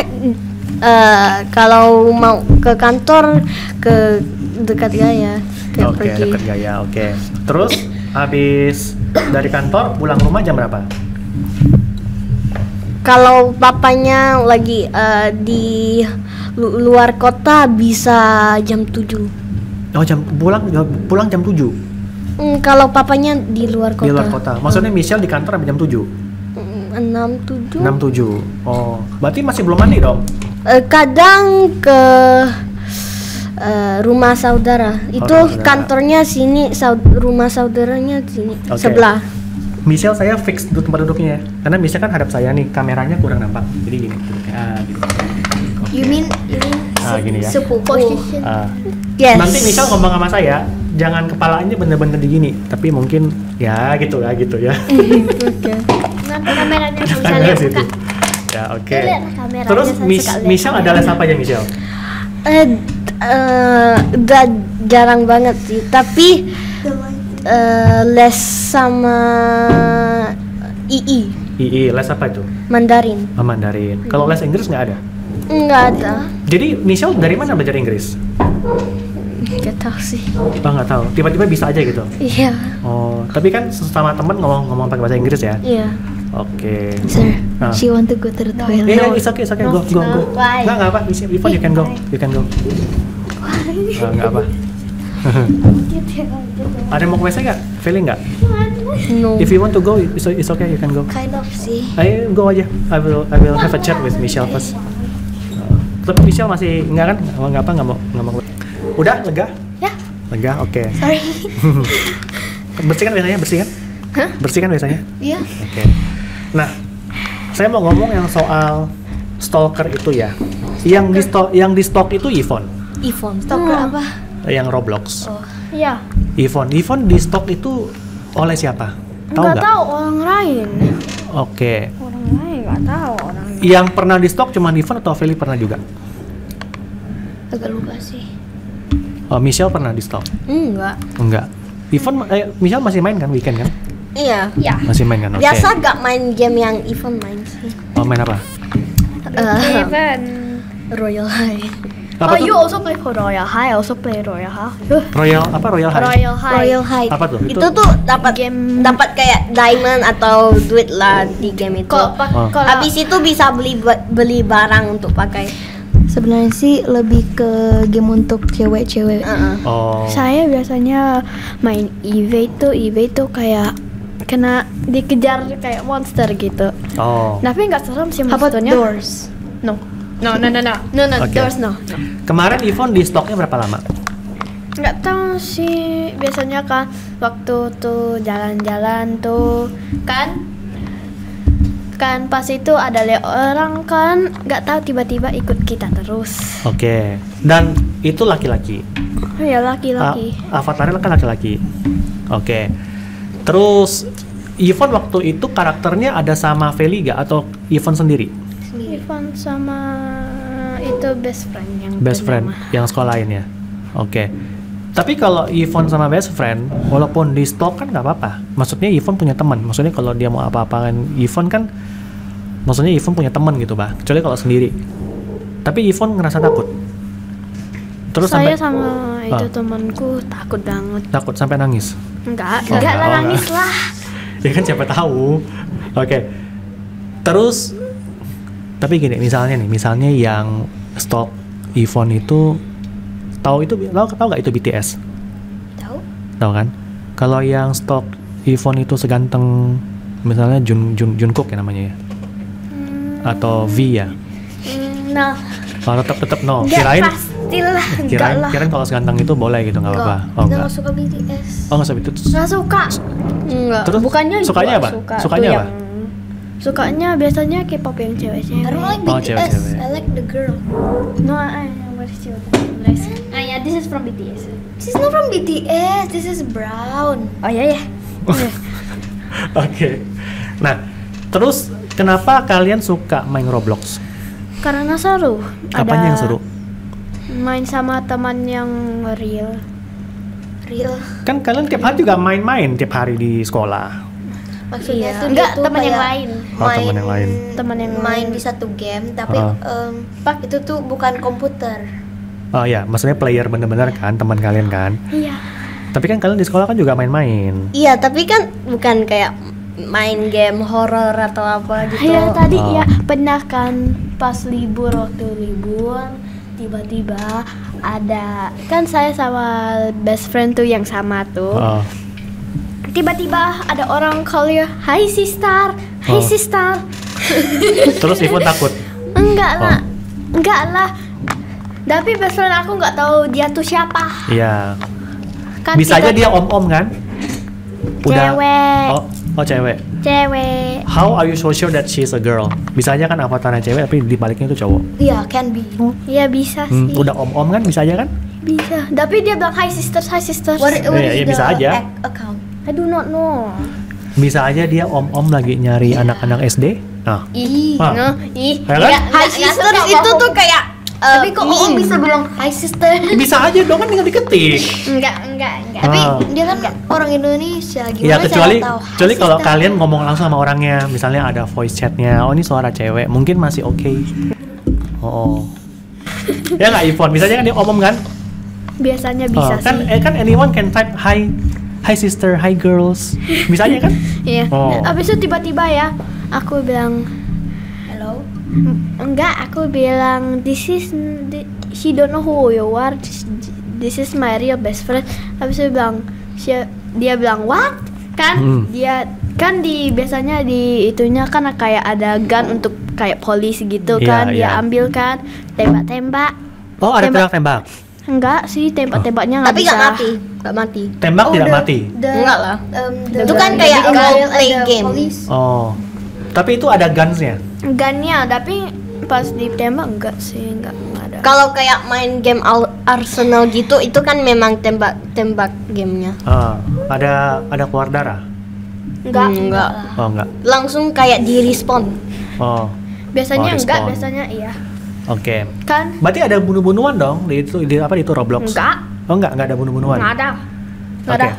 kalau mau ke kantor ke dekat Gaya. Kayak Oke, pergi. deket Gaya. Oke. Terus habis dari kantor pulang rumah jam berapa? Kalau papanya lagi di luar kota bisa jam 7. Oh, pulang jam 7 Kalau papanya di luar kota. di luar kota. Maksudnya Michelle di kantor sampai jam 7. 6-7. 6-7. Oh, berarti masih belum mandi dong? Kadang ke rumah saudara. Itu saudara. kantornya sini, rumah saudaranya sini Oke. sebelah. Michelle saya fix tempat duduknya ya. Karena Michelle kan hadap saya nih, kameranya kurang nampak. Jadi gini duduknya. Gitu. You mean Gini ya. sepupu. Ah, Yes. Nanti Michelle ngomong sama saya, jangan kepalanya bener-bener digini, tapi mungkin ya gitu ya. Oke. Nanti kameranya bisa Kamera lihat situ. buka. Ya oke. Lihat kameranya, Terus saya suka lihat Michelle ada les apa aja Michelle? Udah jarang banget sih, tapi les sama II Les apa itu? Mandarin. Oh, Mandarin. Kalau les Inggris nggak ada? Nggak ada. Jadi Michelle dari mana belajar Inggris? Nggak tahu sih. Oh nggak tahu. Tiba-tiba bisa aja gitu. Iya. Oh, tapi kan sesama teman ngomong pakai bahasa Inggris ya? Iya. Oke. Sir, Ah. she want to go to the toilet. Yeah, it's okay, go. Why? Nggak apa, Before you can go. Nggak apa. Ada yang mau ke WC nggak? Feeling nggak? No. If you want to go, it's okay, you can go. Kind of sih. Ayo go aja. I will have a chat with Michelle first. Tapi Michelle masih nggak kan? Nggak mau. Udah lega? Ya. Lega, oke. Sorry. Bersihkan biasanya, bersihkan? Hah? Bersihkan biasanya? Iya. Oke. Nah, saya mau ngomong yang soal stalker itu ya. Yang di stalk itu Yvonne, Iphone. Stalker apa? yang Roblox. Oh. Iya. Yvonne di stalk itu oleh siapa? Tahu Nggak nggak? tahu orang lain. Oke. Orang lain nggak tahu orang lain. Yang pernah di stalk cuma Yvonne atau Feli pernah juga? Agak lupa sih. Oh, Michelle pernah di stalk? Enggak. Enggak. Michelle masih main kan weekend kan? Iya. Ya. Masih main kan? Oke. Biasa gak main game yang Iphone main sih. Oh, main apa? Even. Royal High. Apa tuh? You also play for Royal High. I also play Royal High. Royal High? Royal High. Royal High. Apa tuh? Itu tuh dapat Game. dapat kayak diamond atau duit lah di game itu. Kalau Oh. kalau Habis itu bisa beli barang untuk pakai. Sebenarnya sih lebih ke game untuk cewek-cewek. Oh. saya biasanya main EV itu kayak kena dikejar kayak monster gitu. Oh. Tapi nggak serem sih How about monsternya. doors? No, Oke. doors no. Kemarin Yvonne di stoknya berapa lama? Nggak tahu sih, biasanya kan waktu tuh jalan-jalan tuh kan pas itu ada orang kan nggak tahu tiba-tiba ikut kita terus. Oke. Dan itu laki-laki. Ya laki-laki. Avatarnya kan laki-laki. Oke. Terus Yvonne waktu itu karakternya ada sama Feli gak atau Yvonne sendiri? Ivan sama itu best friend yang Best friend bernama. yang sekolah lainnya. Oke. Tapi kalau Yvonne sama best friend, walaupun di stok kan nggak apa-apa. Maksudnya Yvonne punya teman. Maksudnya kalau dia mau apa-apain Yvonne kan, maksudnya Yvonne punya teman gitu, bah. Kecuali kalau sendiri. Tapi Yvonne ngerasa takut. Terus Saya sampai sama itu Ah. temanku takut banget. takut sampai nangis. Enggak Oh, lah enggak. nangis lah. Ya kan siapa tahu. Oke. Terus tapi gini, misalnya yang stok Yvonne itu tahu nggak itu BTS? Tahu kan? Kalau yang stok Yvonne itu seganteng misalnya Jungkook ya namanya ya. Atau V ya. Nah, Kalau tetap no. enggak Kirain pastilah, enggak lah. kirain kalau seganteng itu boleh gitu nggak apa-apa. Oh Kita enggak. nggak suka BTS. Oh nggak suka itu. Nggak suka. Enggak. Terus Bukannya sukanya juga apa? Suka. Sukanya Tuh apa? yang- Sukanya biasanya K-pop yang I cewek-cewek. don't like Oh, BTS. cewek-cewek. I like the girl. No, what is your yeah, this is from BTS. This is not from BTS. This is Brown. Oh ya ya. Oke. Nah, terus kenapa kalian suka main Roblox? Karena seru. Apanya yang seru? Main sama teman yang real. Real. Kan kalian tiap hari juga main-main tiap hari di sekolah. Maksudnya Iya. tuh Enggak, dia tuh teman yang kayak lain. Oh, teman yang lain. Teman yang main lain. di satu game, tapi Ah. itu tuh bukan komputer. Oh ya, maksudnya player bener-bener kan teman kalian kan. Iya. Tapi kan kalian di sekolah kan juga main-main. Iya, tapi kan bukan kayak main game horror atau apa gitu. Iya tadi Oh. ya pernah kan pas waktu libur tiba-tiba ada kan saya sama best friend tuh yang sama tuh. Oh. Tiba-tiba ada orang call ya, "Hai sister, hai Oh. sister." Terus Ivon takut. Enggak Oh. lah. Enggak lah. Tapi best friend aku nggak tahu dia tuh siapa. Iya. Kan Bisa aja kita- dia om-om kan? Cewek. Oh cewek. Cewek. How are you so sure that she's a girl? Bisa aja kan avatarnya cewek tapi di baliknya itu cowok. Iya, can be. Ya bisa sih. Udah om-om kan bisa aja kan? Bisa. Tapi dia bilang hi sisters. Iya, bisa aja. Account. I do not know. Bisa aja dia om-om lagi nyari anak-anak SD. Nah, No, ya kan? Hi sisters itu tuh kayak Tapi kok Om bisa bilang hi sister? Bisa aja dong, kan tinggal diketik. Enggak. Tapi Ah. dia kan orang Indonesia, Ya gimana kecuali cara tahu? kecuali kalau kalian ngomong langsung sama orangnya, misalnya ada voice chatnya, oh ini suara cewek, mungkin masih oke. Oh. Ya nggak Ivon, bisa aja kan dia omong kan? Biasanya bisa kan sih. kan anyone can type hi sister, hi girls, bisa aja kan? Iya. Oh. Abis itu tiba-tiba ya, aku bilang Hello. enggak, aku bilang she don't know who you are. This is my real best friend. Habis itu dia bilang what? Kan dia kan biasanya di itunya kan kayak ada gun untuk kayak polisi gitu Iya, kan. Dia iya. ambil kan, tembak-tembak. Oh ada tembak. Enggak sih, tembak-tembaknya nggak Tapi bisa. nggak mati. Tembak tidak mati. Enggak lah. Itu kan kayak role-play game. Oh. Tapi itu ada gunsnya. Gunnya, tapi pas ditembak enggak sih, enggak ada. Kalau kayak main game Arsenal gitu, itu kan memang tembak gamenya. Ada keluar darah. Enggak. Oh enggak. Langsung kayak di respawn. Oh. Biasanya Oh, enggak, respon. biasanya iya. Oke. Kan Berarti ada bunuh-bunuhan dong di itu di Roblox. enggak, Oh enggak ada bunuh-bunuhan. enggak ada. Enggak Oke. ada.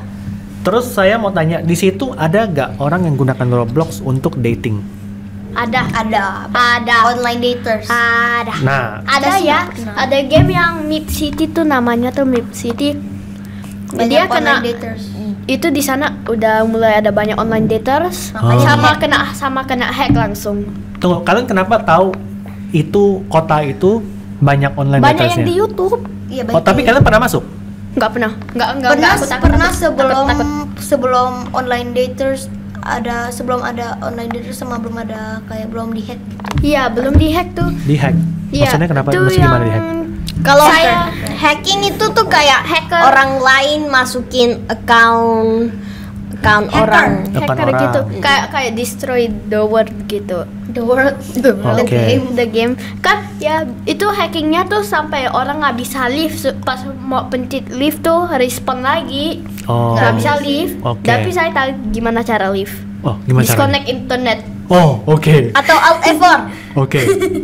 Terus saya mau tanya, di situ ada nggak orang yang gunakan Roblox untuk dating? Ada. Ada online daters. Ada. Nah, Ada Saya ya. sih pernah. Ada game yang Mip City tuh namanya tuh Mip City. Banyak Dia online kena daters. itu di sana udah mulai ada banyak online daters. Makanya Sama kena hack langsung. tunggu, kalian kenapa tahu itu kota itu banyak online Banyak yang datersnya? di YouTube. Iya, Oh, tapi kalian pernah masuk? Enggak pernah. Enggak, aku takut, pernah takut. sebelum online daters sebelum ada online daters sama belum ada kayak belum dihack gitu. Iya, belum dihack tuh. Di hack. Iya. Maksudnya kenapa? Itu Maksudnya gimana di hack? Kalau Saya- hacking itu tuh kayak Hacker. orang lain masukin account orang. Depan Hacker orang. gitu. Kayak destroy the world gitu. The world, Oke. The game kan ya itu hackingnya tuh sampai orang nggak bisa live pas mau pencet live tuh respawn lagi Oh. nggak bisa live. Oke. Tapi saya tahu gimana cara live. Oh, gimana caranya? Disconnect internet. Oh, oke. Atau Alt F4. Oke.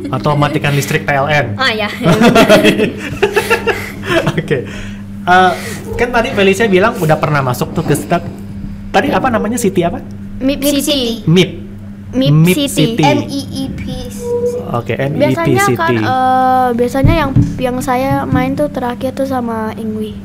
Atau matikan listrik PLN. Ah ya. Oke. Kan tadi Felicia bilang udah pernah masuk tuh ke tadi apa namanya city apa? Mip City. MIP. Mip City. MEEP. Oke, MIP Biasanya City. kan biasanya yang saya main tuh terakhir tuh sama Ingwi.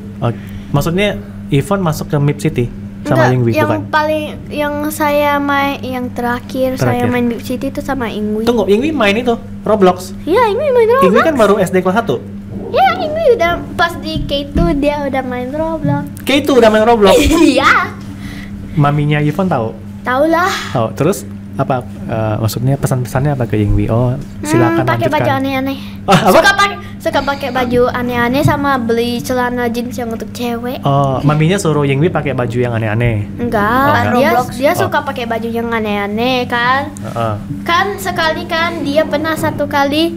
Maksudnya Ivon masuk ke MIP City sama Enggak, Yingwi yang bukan? paling yang saya main yang terakhir saya Terakhir. main Mip City itu sama Ingwi. Tunggu, Yingwi main itu Roblox. Iya, Ingwi main Roblox. Yingwi kan baru SD kelas 1. Ya, Ingwi udah pas di K2 dia udah main Roblox. Kayak itu udah main Roblox. Iya. Maminya Yvonne tahu. Tahu lah. Tahu. Terus apa maksudnya pesan-pesannya apa ke Yingwi? Oh, silakan pakai baju lanjutkan. aneh-aneh. Ah, apa? Suka pakai baju aneh-aneh sama beli celana jeans yang untuk cewek. Oh, maminya suruh Yingwi pakai baju yang aneh-aneh. Enggak, enggak. dia suka pakai baju yang aneh-aneh kan. Heeh. Kan sekali kan dia pernah satu kali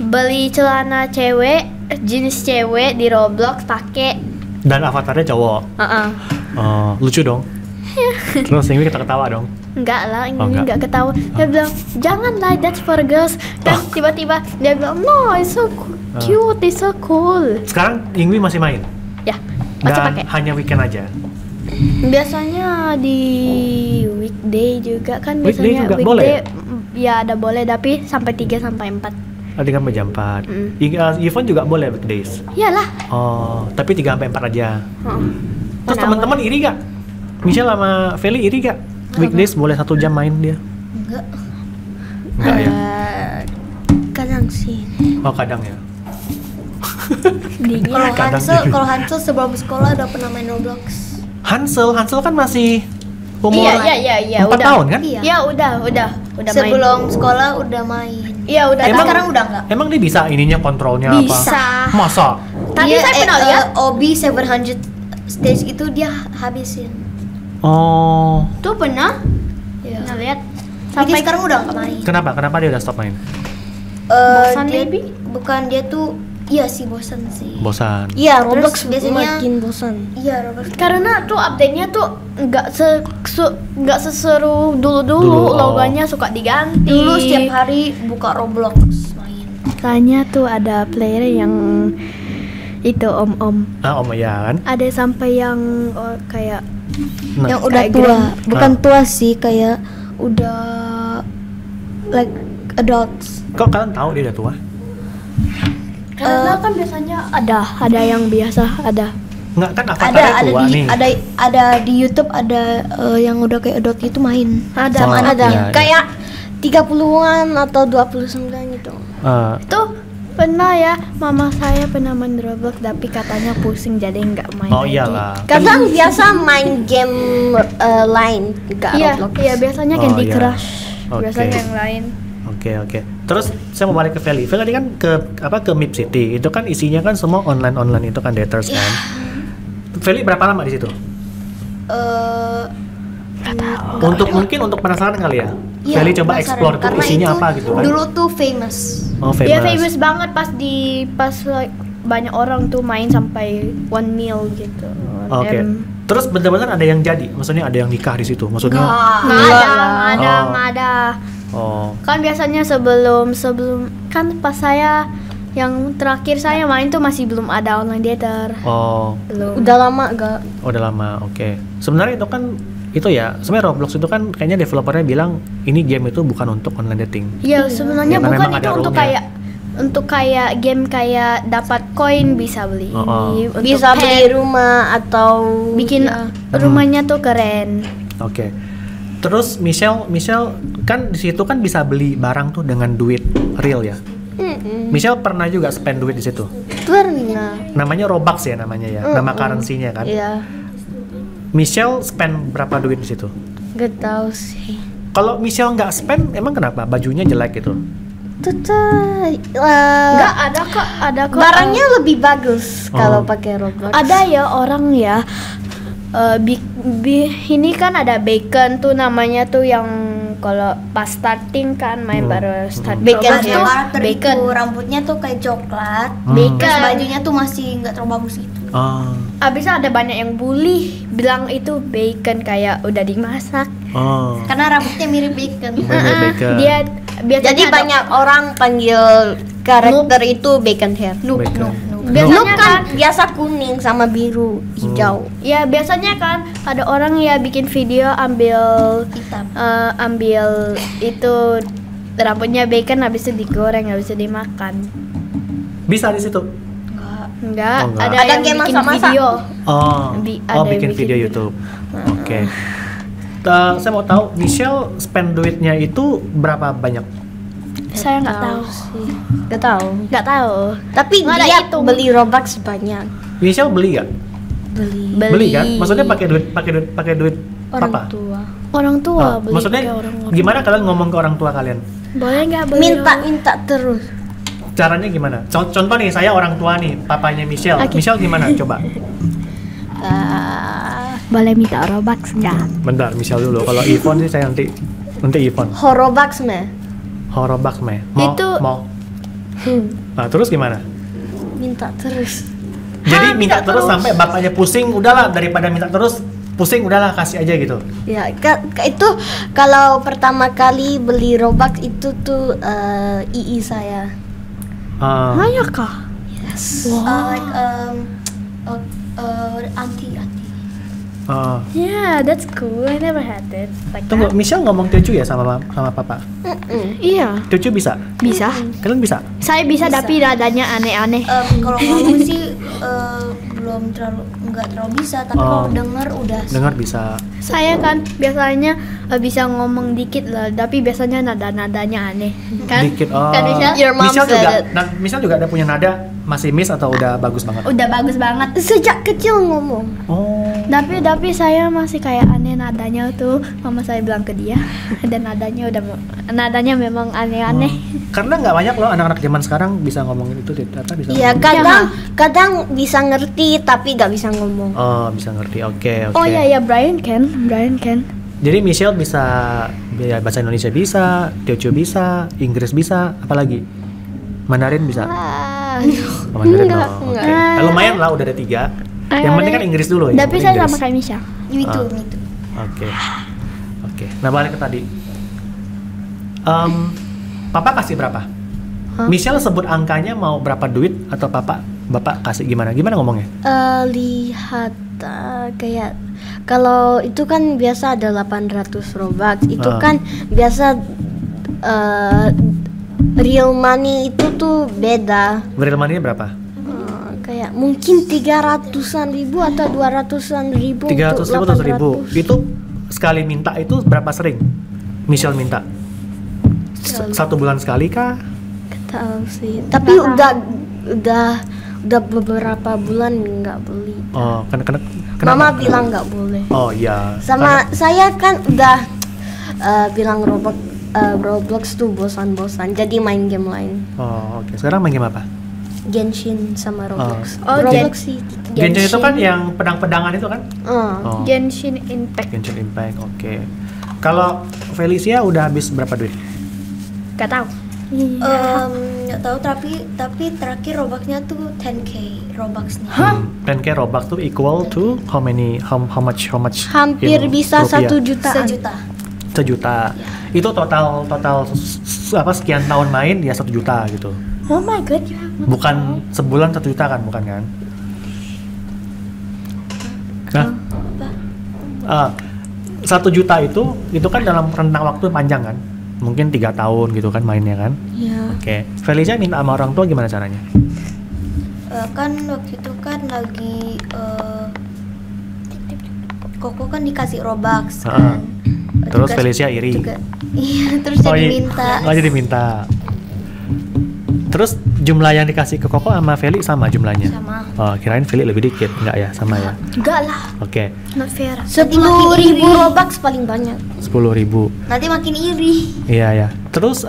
beli celana cewek, jeans cewek di Roblox pakai. Dan avatarnya cowok. Heeh. Oh, lucu dong. Terus Yingwi ketawa dong. Enggak lah, ini Oh, enggak. enggak ketawa. Dia bilang, janganlah that's for girls. Kan tiba-tiba dia bilang, no, it's so cute, it's so cool. Sekarang Yingwi masih main. Ya, masih Dan pakai. hanya weekend aja. Biasanya di weekday juga kan Weekday biasanya juga boleh? Ya ada boleh tapi sampai 3 sampai 4. Tadi kan jam 4. Yvonne juga boleh weekdays. Iyalah. Oh, tapi 3 sampai 4 aja. Heeh. Terus Mana teman-teman iri gak? Michelle sama Feli iri gak? Weekdays boleh 1 jam main dia? Enggak. Enggak ya? Kadang sih. Oh, kadang ya. dingin. Kalau Hansel sebelum sekolah udah pernah main Roblox. Hansel kan masih umur Iya, 4 udah. tahun kan? Iya. Iya, udah main. Sebelum sekolah udah main. Iya, udah. Tapi Emang- sekarang udah enggak. Emang dia bisa ininya kontrolnya Bisa. apa? Masa? Tadi Dia, saya pernah lihat. Obi 700 stage itu dia habisin. Oh, Tuh pernah Ya. lihat. Sampai sekarang udah enggak main. kenapa? Kenapa dia udah stop main? Bosan Dia maybe? bukan, dia tuh Iya sih, bosan sih. Bosan. Iya, Roblox biasanya- makin bosan. Iya, Roblox. Karena tuh update-nya tuh nggak seseru Dulu, dulu. oh. Logonya suka diganti. Dulu setiap hari buka Roblox main. Tanya tuh ada player yang itu om-om. Om ya kan? Ada sampai yang kayak Nah, Yang udah kayak tua, grand. bukan tua sih, kayak udah like adults. kok kalian tahu dia udah tua? Karena kan biasanya ada yang biasa ada. Nggak kan Ada avatarnya ada tua di nih. ada di YouTube ada yang udah kayak adult gitu main. Ada Oh, ada. iya, iya. Kayak 30-an atau 29 gitu. Tuh pernah ya, mama saya pernah main Roblox tapi katanya pusing jadi nggak main Oh lagi. iyalah. Kadang biasa main game lain, nggak Iya, Roblox. iya biasanya Oh, Candy iya. Crush. Oke. Biasanya yang lain. Oke. Terus saya mau balik ke Feli. Feli tadi kan ke Mip City. Itu kan isinya kan semua online itu kan daters kan. Feli berapa lama di situ? Mungkin untuk penasaran kali ya. Iya, Feli coba penasaran. explore tuh Karena isinya itu apa gitu kan. Dulu tuh famous. Oh, Dia famous banget pas like, banyak orang tuh main sampai 1 mil gitu. Oke. M. Terus benar-benar ada yang jadi? Maksudnya ada yang nikah di situ? Maksudnya? Nggak Oh. ada. Oh. Kan biasanya sebelum kan pas saya yang terakhir saya main tuh masih belum ada online dater. Oh. Belum. Udah lama gak? Oh, udah lama. Oke. Sebenarnya itu kan sebenarnya Roblox itu kan kayaknya developernya bilang ini game itu bukan untuk online dating. Iya, sebenarnya Ya, kan bukan memang itu ada untuk room-nya. kayak game kayak dapat koin bisa beli. Oh. Untuk Bisa pet, beli rumah atau bikin rumahnya tuh keren. Oke. Terus Michelle kan di situ kan bisa beli barang tuh dengan duit real ya. Michelle pernah juga spend duit di situ. pernah. Namanya Robux ya namanya ya. Nama currency-nya kan. Iya, Michelle spend berapa duit di situ? gak tahu sih. Kalau Michelle nggak spend, emang kenapa? Bajunya jelek gitu? Enggak ada kok. Barangnya lebih bagus kalau Oh. pakai Roblox. Ada ya orang ya. Ini kan ada bacon tuh namanya tuh yang kalau pas starting kan main baru start Bacon Roblox ya? tuh Karakter bacon. itu rambutnya tuh kayak coklat. Bacon. Terus bajunya tuh masih nggak terlalu bagus gitu. Oh. Abis ada banyak yang bully bilang itu bacon kayak udah dimasak. Oh. Karena rambutnya mirip bacon. Mirip bacon. Dia biasanya Jadi ada- banyak orang panggil karakter itu bacon hair. Bacon. biasanya Noob kan biasa kuning sama biru, hijau. ya biasanya kan ada orang ya bikin video ambil Hitam. ambil itu rambutnya bacon habis itu digoreng habis itu dimakan. Bisa di situ. Enggak, Oh, enggak. ada Ada yang game bikin masak-masak. video. Oh. Ada yang bikin video YouTube. Oke. Saya mau tahu Michelle spend duitnya itu berapa banyak? Saya nggak tahu. sih. Gak tahu. Nggak tahu. Tapi Nggak ada dia hitung. beli Robux banyak. Michelle beli gak? Beli kan? Maksudnya pakai duit Orang apa? tua. Orang tua Ah, beli maksudnya ke orang tua. gimana kalian ngomong ke orang tua kalian? Boleh nggak beli? Minta terus. Caranya gimana? Contoh nih, saya orang tua nih, papanya Michelle. Oke. Michelle gimana? Coba. Boleh minta Robux nggak? Bentar, Michelle dulu. Kalau Yvonne sih saya nanti Yvonne. Robux meh. Robux me. Mau, Itu- mau. Nah, terus gimana? Minta terus. Jadi minta terus sampai bapaknya pusing, udahlah daripada minta terus pusing, udahlah kasih aja gitu. Ya, itu kalau pertama kali beli Robux itu tuh II saya. Ah, Banyak kah? Like anti. ah. Yeah, that's cool. I never had it like Tunggu, that. Michelle ngomong cucu ya sama papa? Iya, Cucu bisa? bisa. Kalian bisa? Saya bisa, tapi nadanya aneh-aneh. Kalau ngomong sih belum nggak terlalu bisa, tapi Oh. kalau denger udah. Dengar bisa. Saya kan biasanya bisa ngomong dikit lah, tapi biasanya nada-nadanya aneh. Kan? Dikit. Oh. Kan Michelle? Your mom Michelle said juga, it. Michelle juga ada punya nada masih miss atau udah bagus banget? Udah bagus banget. Sejak kecil ngomong. Oh. Tapi saya masih kayak aneh nadanya tuh. Mama saya bilang ke dia, dan nadanya memang aneh-aneh. Karena nggak banyak loh anak-anak zaman sekarang bisa ngomongin itu, bisa. Iya, ngomong. kadang bisa ngerti tapi gak bisa ngomong. Oh, bisa ngerti. Oke. Oh ya Brian can. Jadi Michelle bisa ya, bahasa Indonesia bisa, Teochew bisa, Inggris bisa, apalagi? Mandarin bisa. Mandarin no. Oke. Lumayan lah udah ada 3. Yang penting kan Inggris dulu ya. Tapi saya sama kayak Misha. Itu. Oke. Nah balik ke tadi. Papa kasih berapa? Michelle sebut angkanya mau berapa duit atau bapak kasih gimana? Gimana ngomongnya? Lihat kayak kalau itu kan biasa ada 800 Robux. Itu kan biasa real money itu tuh beda. Real money-nya berapa? Kayak mungkin 300-an ribu atau 200-an ribu. 300 ribu atau 1000. Itu sekali minta itu berapa sering Michelle minta? 1 bulan sekali kah? Tahu sih. Tapi udah beberapa bulan nggak beli. Oh, kenapa? Mama bilang nggak boleh. Oh iya. Sama saya kan udah bilang Roblox tuh bosan-bosan. Jadi main game lain. Oh oke. Sekarang main game apa? Genshin sama Roblox. Roblox sih. Genshin itu kan yang pedang-pedangan itu kan? Genshin Impact. Genshin Impact. Oke. Kalau Felicia udah habis berapa duit? Gak tahu. Nggak tahu tapi terakhir Robuxnya tuh 10k Robuxnya. 10k Robux tuh equal to how much? Hampir bisa rupiah? 1 juta. 1 juta. 1 juta. Itu total apa sekian tahun main ya 1 juta gitu. Oh my god, ya. Bukan sebulan 1 juta kan, bukan kan? Nah, 1 juta itu kan dalam rentang waktu panjang kan? Mungkin 3 tahun gitu kan mainnya kan? Iya. Oke. Felicia minta sama orang tua gimana caranya? Kan waktu itu kan lagi Koko kan dikasih Robux kan. Terus Felicia iri. Iya, terus jadi minta. Oh, jadi minta. Terus jumlah yang dikasih ke Koko sama Feli sama jumlahnya? Sama. Oh, kirain Feli lebih dikit. Enggak ya, sama ya? Enggak lah. Oke. Not fair. 10.000 Robux paling banyak. 10.000. Nanti makin iri. Iya ya. Terus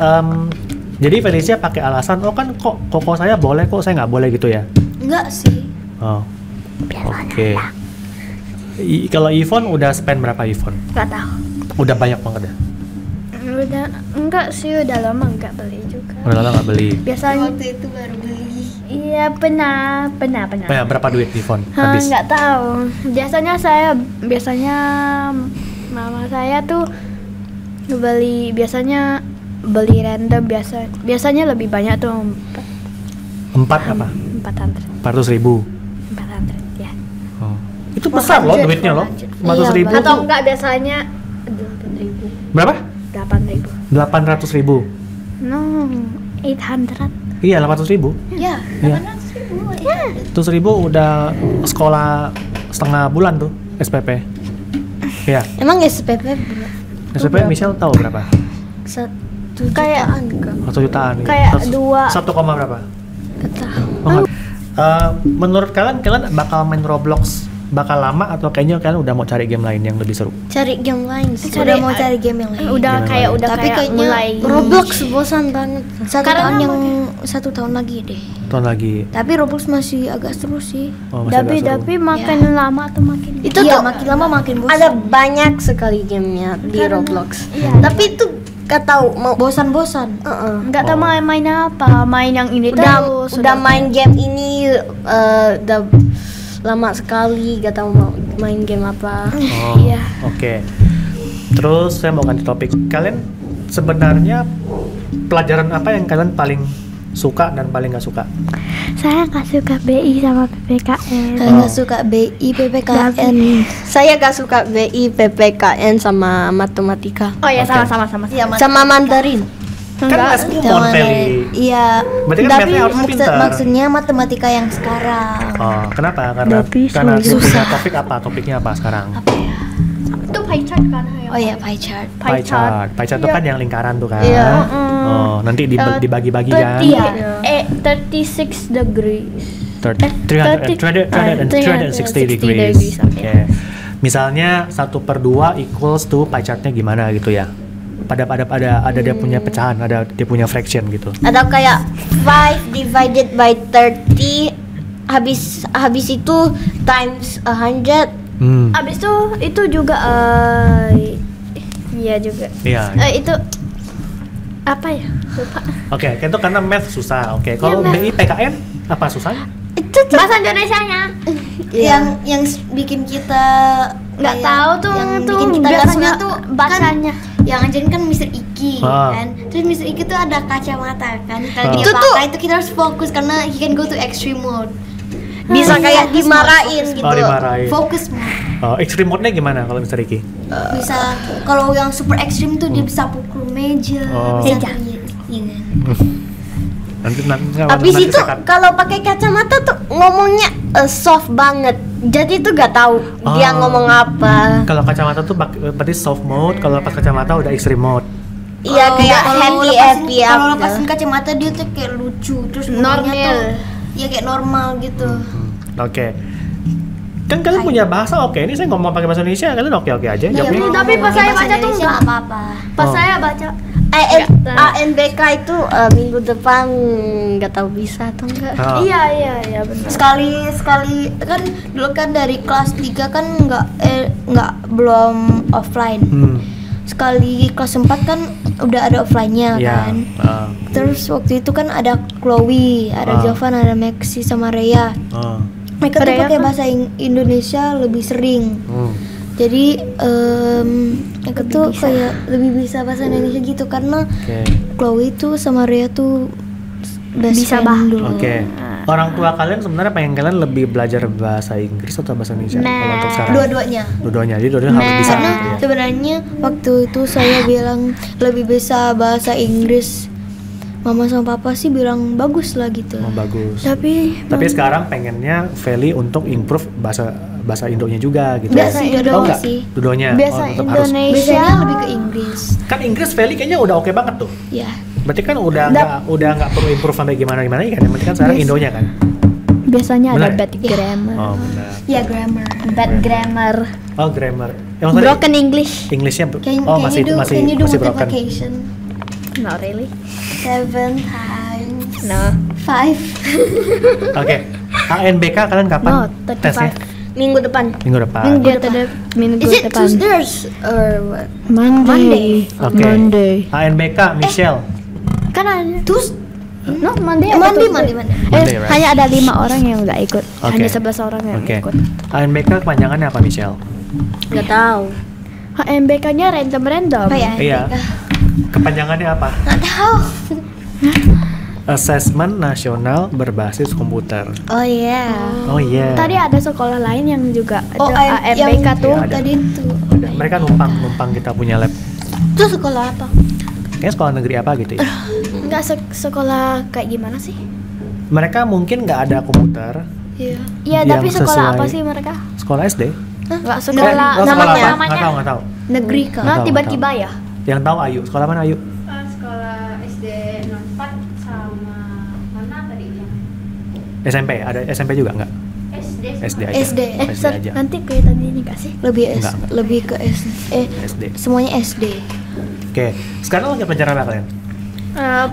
jadi Felicia pakai alasan, oh kan kok Koko saya boleh kok saya nggak boleh gitu ya? Enggak sih. Oh. Oke. Kalau Yvonne udah spend berapa Yvonne? Gak tahu. Udah banyak banget ya? Udah enggak sih, udah lama enggak beli juga. Udah lama nggak beli. Biasanya Waktu itu baru beli. iya pernah. Ya, berapa duit Yvonne habis? Nggak tahu. Biasanya mama saya tuh biasanya beli random biasanya lebih banyak tuh 4 apa? 400 400.000. ya. Oh. Itu besar loh duitnya loh. 400.000. Atau enggak biasanya 8.000. Berapa? 8.000. 800.000. No, 800. Iya, 800.000. Ya, Iya. 800.000. Itu 1.000 udah sekolah setengah bulan tuh SPP. Iya. Emang SPP SPP Michelle tahu berapa? 1 Kayak jutaan kan? 1 jutaan. Kayak 1, berapa? Gak tahu. Oh, menurut kalian bakal main Roblox bakal lama atau kayaknya kalian udah mau cari game lain yang lebih seru? Cari game lain sih. Udah mau cari game yang lain. Udah Game kayak lain. udah Tapi kayak kayaknya mulai Roblox bosan banget. Satu tahun lagi deh. Tahun lagi. Tapi Roblox masih agak seru sih. Oh, masih agak seru. tapi makin lama tuh makin Itu Iya, tuh makin lama makin bosan. ada banyak sekali gamenya di Roblox. Tapi itu gak tahu mau Bosan-bosan. nggak tahu main apa, main yang ini terus. udah main game ini udah lama sekali gak tahu mau main game apa. Oh, Iya. Oke. Terus saya mau ganti topik. Kalian sebenarnya pelajaran apa yang kalian paling suka dan paling gak suka? Saya nggak suka BI sama PPKN. Saya nggak suka BI, PPKN. Saya gak suka BI, PPKN sama matematika. Oh ya, Oke. sama. Sama Mandarin. Kan les umum Feli. Iya. Berarti kan mathnya harus pintar. Maksudnya matematika yang sekarang. Oh, kenapa? Karena dia punya topik apa? Topiknya apa sekarang? Itu pie chart kan? Oh iya, pie chart. Pie chart. Pie chart itu kan yang lingkaran tuh kan. Iya. Oh, nanti dibagi-bagi kan. 36 degrees. 360 degrees. Oke. Misalnya 1/2 equals to pie chartnya gimana gitu ya? Ada dia punya pecahan, ada dia punya fraction gitu. Atau kayak 5 divided by 30 habis itu times 100. Abis itu juga iya juga. Iya. Itu apa ya? Lupa. Oke, itu karena math susah. Oke, kalau Iya, math. BI PKN Apa susahnya? Bahasa Indonesianya. yang bikin kita Nggak kayak- tahu tuh yang tuh bikin kita nggak biasanya suka tuh bahasanya. kan, yang ajarin kan Mr. Iki Ah. kan, terus Mr. Iki tuh ada kacamata kan, kalau Ah. dia Itu pakai itu kita harus fokus karena he can go to extreme mode, Bisa kayak Focus dimarahin mode, gitu. Oh, dimarahin. fokus mode. Extreme mode-nya gimana kalau Mr. Ricky? Bisa kalau yang super ekstrim tuh dia bisa pukul meja, Oh. bisa Meja. iya. Nanti Habis nanti itu saya cut. kalau pakai kacamata tuh ngomongnya soft banget. Jadi tuh gak tahu dia Oh. ngomong apa. Kalau kacamata tuh berarti soft mode, kalau pas kacamata udah extreme mode. Iya kayak happy Kalau up. lepasin kacamata dia tuh kayak lucu, terus ngomongnya Normal. tuh ya kayak normal gitu. Oke. Kan kalian punya bahasa oke. Ini saya ngomong pakai bahasa Indonesia, kalian oke-oke aja jawabnya. Tapi pas saya baca tuh nggak nggak. apa-apa. Pas Oh. saya baca ANBK itu minggu depan nggak tahu bisa atau enggak. Ah. Iya benar. Sekali kan dulu kan dari kelas 3 kan nggak belum offline. Sekali kelas 4 kan udah ada offline-nya Iya. kan. Terus waktu itu kan ada Chloe, ada Jovan, ada Maxi sama Rhea. Mereka tuh Rhea pakai kan- bahasa Indonesia lebih sering. Jadi aku tuh kayak lebih bisa bahasa Indonesia gitu karena Oke. Chloe tuh sama Rhea tuh best Bisa friend bah. dulu. Oke. Orang tua kalian sebenarnya pengen kalian lebih belajar bahasa Inggris atau bahasa Indonesia kalau untuk sekarang? Dua-duanya. Dua-duanya. Jadi dua-duanya harus bisa Karena gitu ya. sebenarnya waktu itu saya bilang lebih bisa bahasa Inggris. Mama sama papa sih bilang bagus lah gitu. Oh, bagus. Tapi Sekarang pengennya Feli untuk improve bahasa Indonya juga gitu. Bahasa ya. Indo Oh, enggak? sih. Dua-duanya. Bahasa tetap harus. Indonesia. Biasanya lebih ke Inggris. Kan Inggris Feli kayaknya udah oke banget tuh. Ya. Berarti kan udah nggak perlu improve sampai gimana kan? Yang penting kan sekarang Indonya kan. biasanya Benar ada ya? bad grammar. Oh benar. Ya grammar. Bad grammar. Oh grammar. Yang tadi Broken English. Englishnya Can, oh can masih you do, masih can you do masih broken. multiplication? Not really. 7 times No. 5. Oke. ANBK kalian kapan No, 35. tesnya? Minggu depan. Minggu depan. Minggu Is it depan. Tuesdays or what? Monday. Oke. Monday. ANBK Michelle. Kan ada. Tues No, Monday. Monday, ada Monday, Tuesday. Monday. Monday, right? Hanya ada 5 orang yang nggak ikut. Oke. Hanya 11 orang yang Oke. ikut. ANBK kepanjangannya apa Michelle? Nggak tahu. HMBK-nya random. Apa ya? Iya. Kepanjangannya apa? Nggak tahu. Assessment Nasional Berbasis Komputer. Oh iya. Oh iya. Tadi ada sekolah lain yang juga Oh, ada yang AMBK tuh. Iya, ada. tadi itu. Ada. Mereka numpang kita punya lab. Itu sekolah apa? Kayaknya sekolah negeri apa gitu ya. Enggak sekolah kayak gimana sih? Mereka mungkin nggak ada komputer. Iya. Iya, Yang tapi sekolah sesuai- apa sih mereka? Sekolah SD. Enggak Oh, sekolah sekolah namanya. apa? Nggak tahu. Negeri kah? Nggak tahu, Tiba-tiba nggak ya. Yang tahu Ayu. Sekolah mana Ayu? Sekolah SD 04 sama mana tadi yang SMP. Ada SMP juga nggak? SD SD aja. SD. SD aja. Nanti kayak tadi ini nggak sih? Lebih Enggak. lebih ke SD. semuanya SD. Oke. Sekarang lagi pelajaran apa kalian?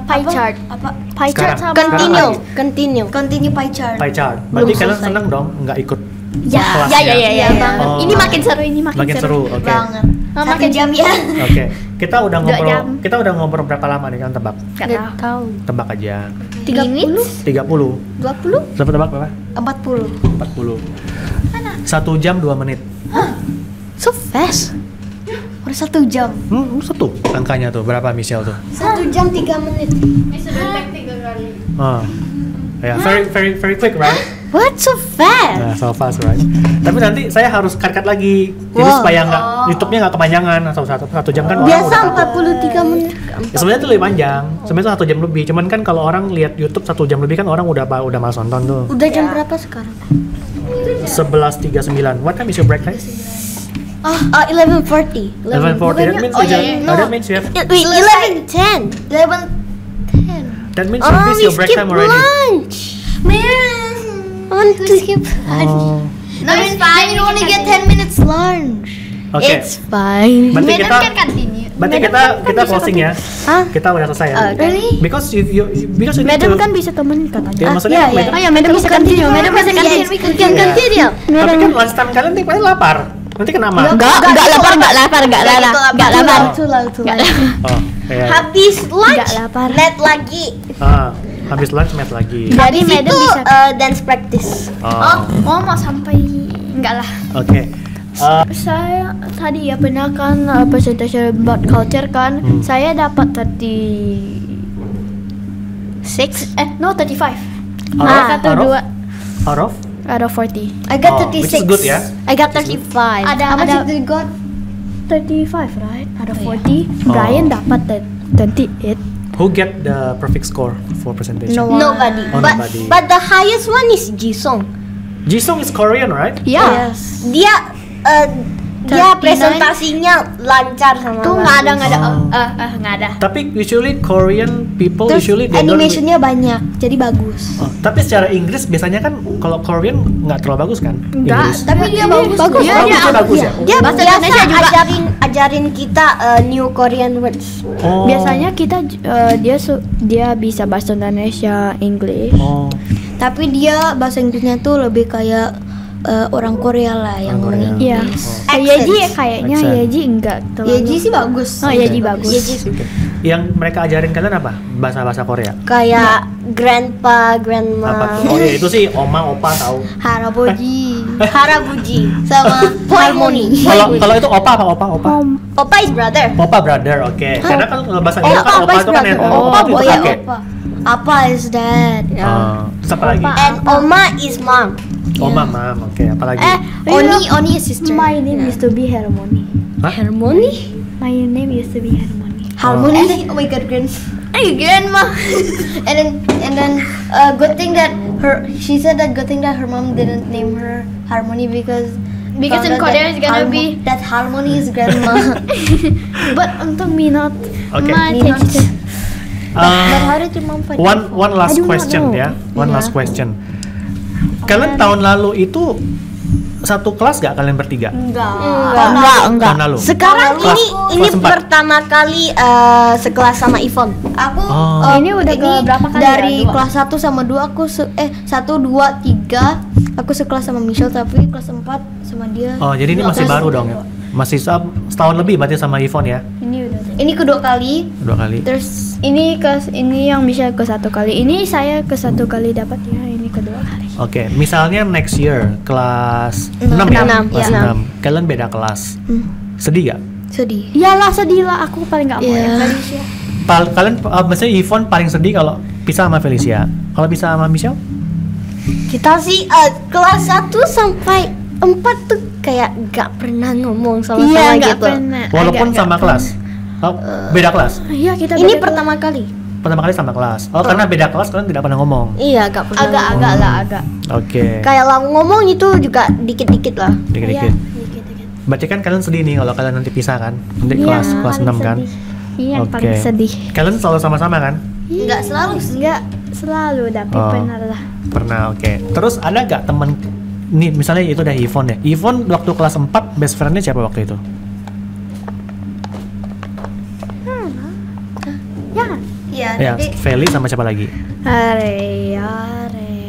Pie chart. Apa? Pie chart Sekarang. sama Continue, lagi. continue. Continue pie chart. Pie chart. Berarti Belum kalian selesai. seneng dong nggak ikut Ya, kelasnya? ya, banget. Oh. Ini makin seru, ini Makin seru. Oke. Banget. Sama Satu kayak jam ya. Oke. Kita udah 2 ngobrol. jam. Kita udah ngobrol berapa lama nih? Kalian tebak? Nggak tahu. Tebak aja. 30? 30. 20? Siapa tebak berapa? 40. 40. 1 jam 2 menit. So fast. Udah 1 jam. Satu angkanya tuh. Berapa Michelle tuh? 1 jam 3 menit. sudah tek 3 kali. Oh. Ya, very quick, right? What so fast? Nah, so fast, right? Tapi nanti saya harus cut lagi. Jadi Wow. supaya nggak YouTube-nya nggak kepanjangan atau satu jam kan orang Biasa udah takut. 43 menit. Ya, sebenarnya itu lebih panjang. Sebenarnya 1 jam lebih. Cuman kan kalau orang lihat YouTube 1 jam lebih kan orang udah malas nonton tuh. Udah jam berapa sekarang? 11.39. What time is your break time? 11:40. 11:40. That means oh, you iya, just- iya. no, that means you have. Wait, 11:10. 11:10. That means Oh, you miss we your break skip time already. lunch. Man, I want to skip. Oh. no, it's fine. You only get 10 minutes lunch. Oke. It's fine. Berarti Medan kita kan continue. berarti Medan kita kan bisa closing ya. Hah? Kita udah selesai ya. Really? Because you because you need Medan to- kan bisa temenin katanya. Ya maksudnya iya. Oh ya, Medan bisa continue. Medan bisa continue. We can continue. Tapi kan lunch time kalian nih paling lapar. Nanti kena marah. Enggak lapar. Oh, iya. Habis lunch, Nggak lapar. net lagi. Habis lunch math lagi. Jadi Habis madam itu bisa. dance practice. Oh mau sampai enggak lah. Oke. Saya tadi ya pernah kan presentation about culture kan. Saya dapat 35. Out Satu of- dua Out of? out of 40. I got Which is good ya. I got 35. Ada- How much ada- did you got? 35 right? Out of 40. Brian dapat 28. Who get the perfect score for presentation? Nobody. Oh, but nobody. but the highest one is Jisung. Jisung is Korean, right? Ya. Dia dia 39. presentasinya lancar sama. Tuh nggak ada nggak ada. Tapi usually Korean people Terus usually they don't- animationnya banyak, jadi bagus. Oh, tapi secara Inggris biasanya kan kalau Korean nggak terlalu bagus kan? Enggak, Inggris. Tapi dia bagus. bagus. Dia, Bagusnya dia, bagus ya? dia Bahasa biasa Indonesia juga. ajarin kita new Korean words. Oh. Biasanya kita dia bisa bahasa Indonesia, English. Oh. Tapi dia bahasa Inggrisnya tuh lebih kayak orang Korea lah yang Orang ngomong Korea. Iya. Inggris. Yeji kayaknya Accent. Yeji enggak terlalu. Yeji sih bagus. Oh, Yeji bagus. Yeji Yang mereka ajarin kalian apa? Bahasa Korea? kayak grandpa, grandma, Apa tuh? Oh iya itu sih oma, opa tahu. haraboji, harabuji, sama harmoni. Kalau itu opa apa opa? Opa is brother. Opa brother, oke. Karena kan kalau bahasa Inggris kan Opa opa is itu kan brother. yang Opa itu boy, kakek. opa. Apa is dad. Terus apa lagi? And oma is mom. Oma, mam, oke. Apa lagi? Oni is sister. My name used to be Harmony. Hah? Harmony. My name used to be Harmony. Harmony. Oh my god, grandma. and then good thing that she said that good thing that her mom didn't name her Harmony because Because found in out Korea that it's gonna be- that Harmony is grandma. But untuk minat Oke. my Minat. teacher. But how did your mom find One last I do not question know. ya. One last question. Kalian tahun lalu itu satu kelas gak kalian bertiga? Enggak. Tahun lalu. Sekarang Kelas- ini kelas empat. pertama kali sekelas sama Ivon. Aku Oh. Ini udah ke berapa kali dari ya? Dua. kelas 1 sama 2 aku 1 2 3 aku sekelas sama Michelle tapi kelas 4 sama dia. Oh, jadi ini masih baru dong ya? Masih setahun lebih berarti sama Yvonne ya? Ini udah. Ini kedua kali. Dua kali. Terus Ini yang bisa ke satu kali. Ini saya ke satu kali dapat ya. Ini kedua kali. Oke, misalnya next year kelas 6 ya? Enam, Kelas ya. 6. Kalian beda kelas. Sedih gak? sedih. Iyalah sedih lah. Aku paling nggak mau Iya. ya Felicia. Kalian, maksudnya Yvonne paling sedih kalau pisah sama Felicia. Kalau pisah sama Michelle? Kita sih kelas 1 sampai 4 tuh kayak gak pernah ngomong sama Iya nggak gitu. pernah. Walaupun Agak- sama nggak kelas? Oh, beda kelas? pernah. Iya kita. Ini beda pertama kali. Pertama kali sama kelas? Oh, karena beda kelas kalian tidak pernah ngomong? Iya, gak pernah. Agak-agak lah agak. Oke, Kayak lah ngomong itu juga dikit-dikit lah. dikit-dikit. Dikit-dikit. Berarti kan kalian sedih nih kalau kalian nanti pisah kan? Nanti Iya, kelas paling 6 kan? sedih. Iya Oke. paling sedih. Kalian selalu sama-sama kan? Enggak selalu sih. Enggak selalu tapi Oh. pernah lah. Pernah, oke. Terus ada gak temen, nih misalnya itu udah Yvonne ya. Yvonne waktu kelas 4 best friendnya siapa waktu itu? Ya. Iya, Ya, Feli sama siapa lagi? Area.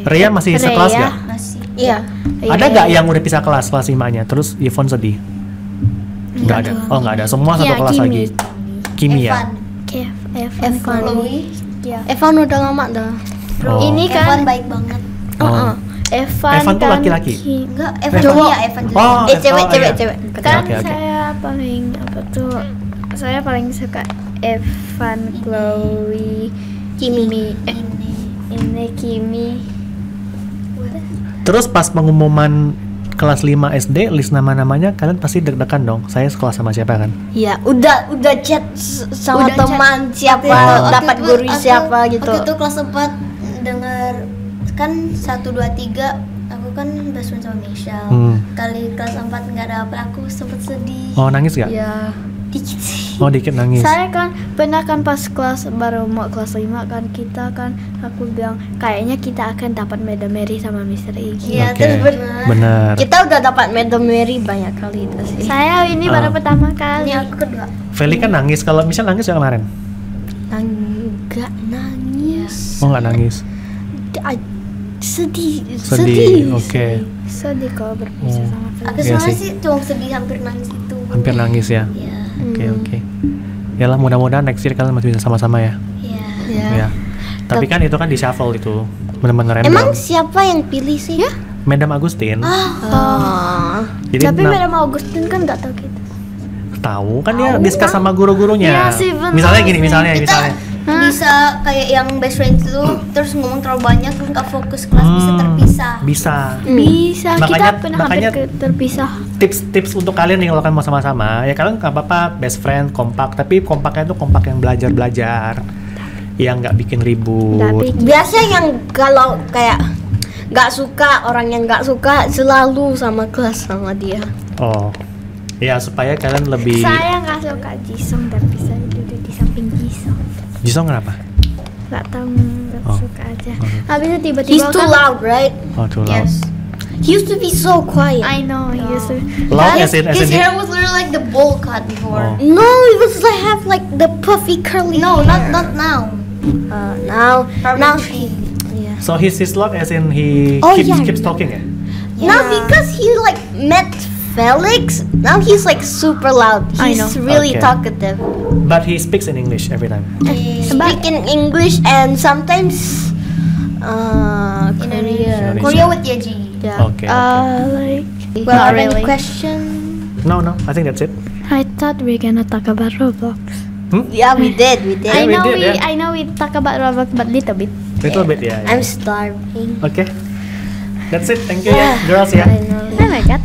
Ria masih sekelas Ria. gak? masih. Iya. Ada gak yang udah pisah kelas 5-nya? Terus Yvonne sedih? Gak ada? Oh gak ada, semua satu Iya, kelas Kimi. lagi? Kimi ya? Evan. Chloe. Ya. Evan udah lama dah. Oh. Ini Evan kan baik banget. Oh. Evan Evan tuh kan laki-laki? Enggak, Evan Evan. cowok. Evan cowok. Oh, Cewek, oh, cewek, iya. cewek. kan Oke, oke. saya paling apa tuh? Saya paling suka Evan, Chloe, Kimi. Ini Kimi. Terus pas pengumuman kelas 5 SD, list nama-namanya kalian pasti deg-degan dong. Saya sekolah sama siapa kan? Iya, udah chat sama Udah chat. teman siapa, Waktu dapat guru siapa gitu. Waktu itu kelas 4 dengar kan 1 2 3 aku kan best friend sama Michelle. Kali kelas 4 nggak dapet aku sempet sedih. Oh nangis gak? Ya. Dikit sih. Oh dikit nangis. Saya kan pernah kan pas kelas baru mau kelas 5 kan kita kan aku bilang kayaknya kita akan dapat Madam Mary sama Mr. Iggy. Iya, Oke, terus benar. bener. Kita udah dapat Madam Mary banyak kali itu sih. Saya ini baru pertama kali. Ini aku kedua. Feli kan nangis, kalau Michelle nangis ya kemarin? Enggak nangis. Oh nggak nangis. Sedih. Oke. Sedih kalau berpisah sama Felicia. Aku Iya sebenarnya sih. sih cuma sedih hampir nangis itu. Hampir nangis ya. Iya. Oke. Yalah, mudah-mudahan next year kalian masih bisa sama-sama ya. Iya. Ya. Tapi kan itu kan di shuffle itu. Benar-benar random. Emang siapa yang pilih sih? Madam Agustin. Jadi Tapi Madam Augustin kan nggak tahu gitu. tahu kan dia discuss sama guru-gurunya. Iya sih, benar Misalnya gini, sih. misalnya. Bisa kayak yang best friends itu terus ngomong terlalu banyak terus nggak fokus kelas bisa terpisah. Bisa. Bisa. Makanya- Kita pernah makanya- hampir terpisah. Tips untuk kalian nih kalau kalian mau sama-sama, ya kalian nggak apa-apa best friend kompak, tapi kompaknya tuh kompak yang belajar, yang nggak bikin ribut. Tapi Biasanya yang kalau kayak nggak suka, orang yang nggak suka selalu sama kelas sama dia. Oh, ya supaya kalian lebih. saya nggak suka Jisung, tapi saya duduk di samping Jisung. Jisung kenapa? Nggak tahu, nggak Oh. suka aja. Habis itu tiba-tiba He's too kan, loud, right? Oh, too loud. Yes. He used to be so quiet. I know, he used to. Loud as in His hair was literally like the bowl cut before. Oh. No, it was like have like the puffy curly. No, hair. not now. Now. Yeah. So he's loud as in he Oh, keeps, yeah. keeps talking ya? Now because he like met Felix, now he's like super loud. I He's know. really Okay. talkative. But he speaks in English every time. Speak in English and sometimes Indonesia. Korea. Korea with Yeji. yeah. Okay. Like, Well, not any really. question? No, I think that's it. I thought we're gonna talk about Roblox. Yeah, we did. Yeah, we did, yeah. I know we talk about Roblox, but little bit. Little bit ya. I'm starving. Oke. That's it. Thank you ya, girls ya. I know. Oh my god.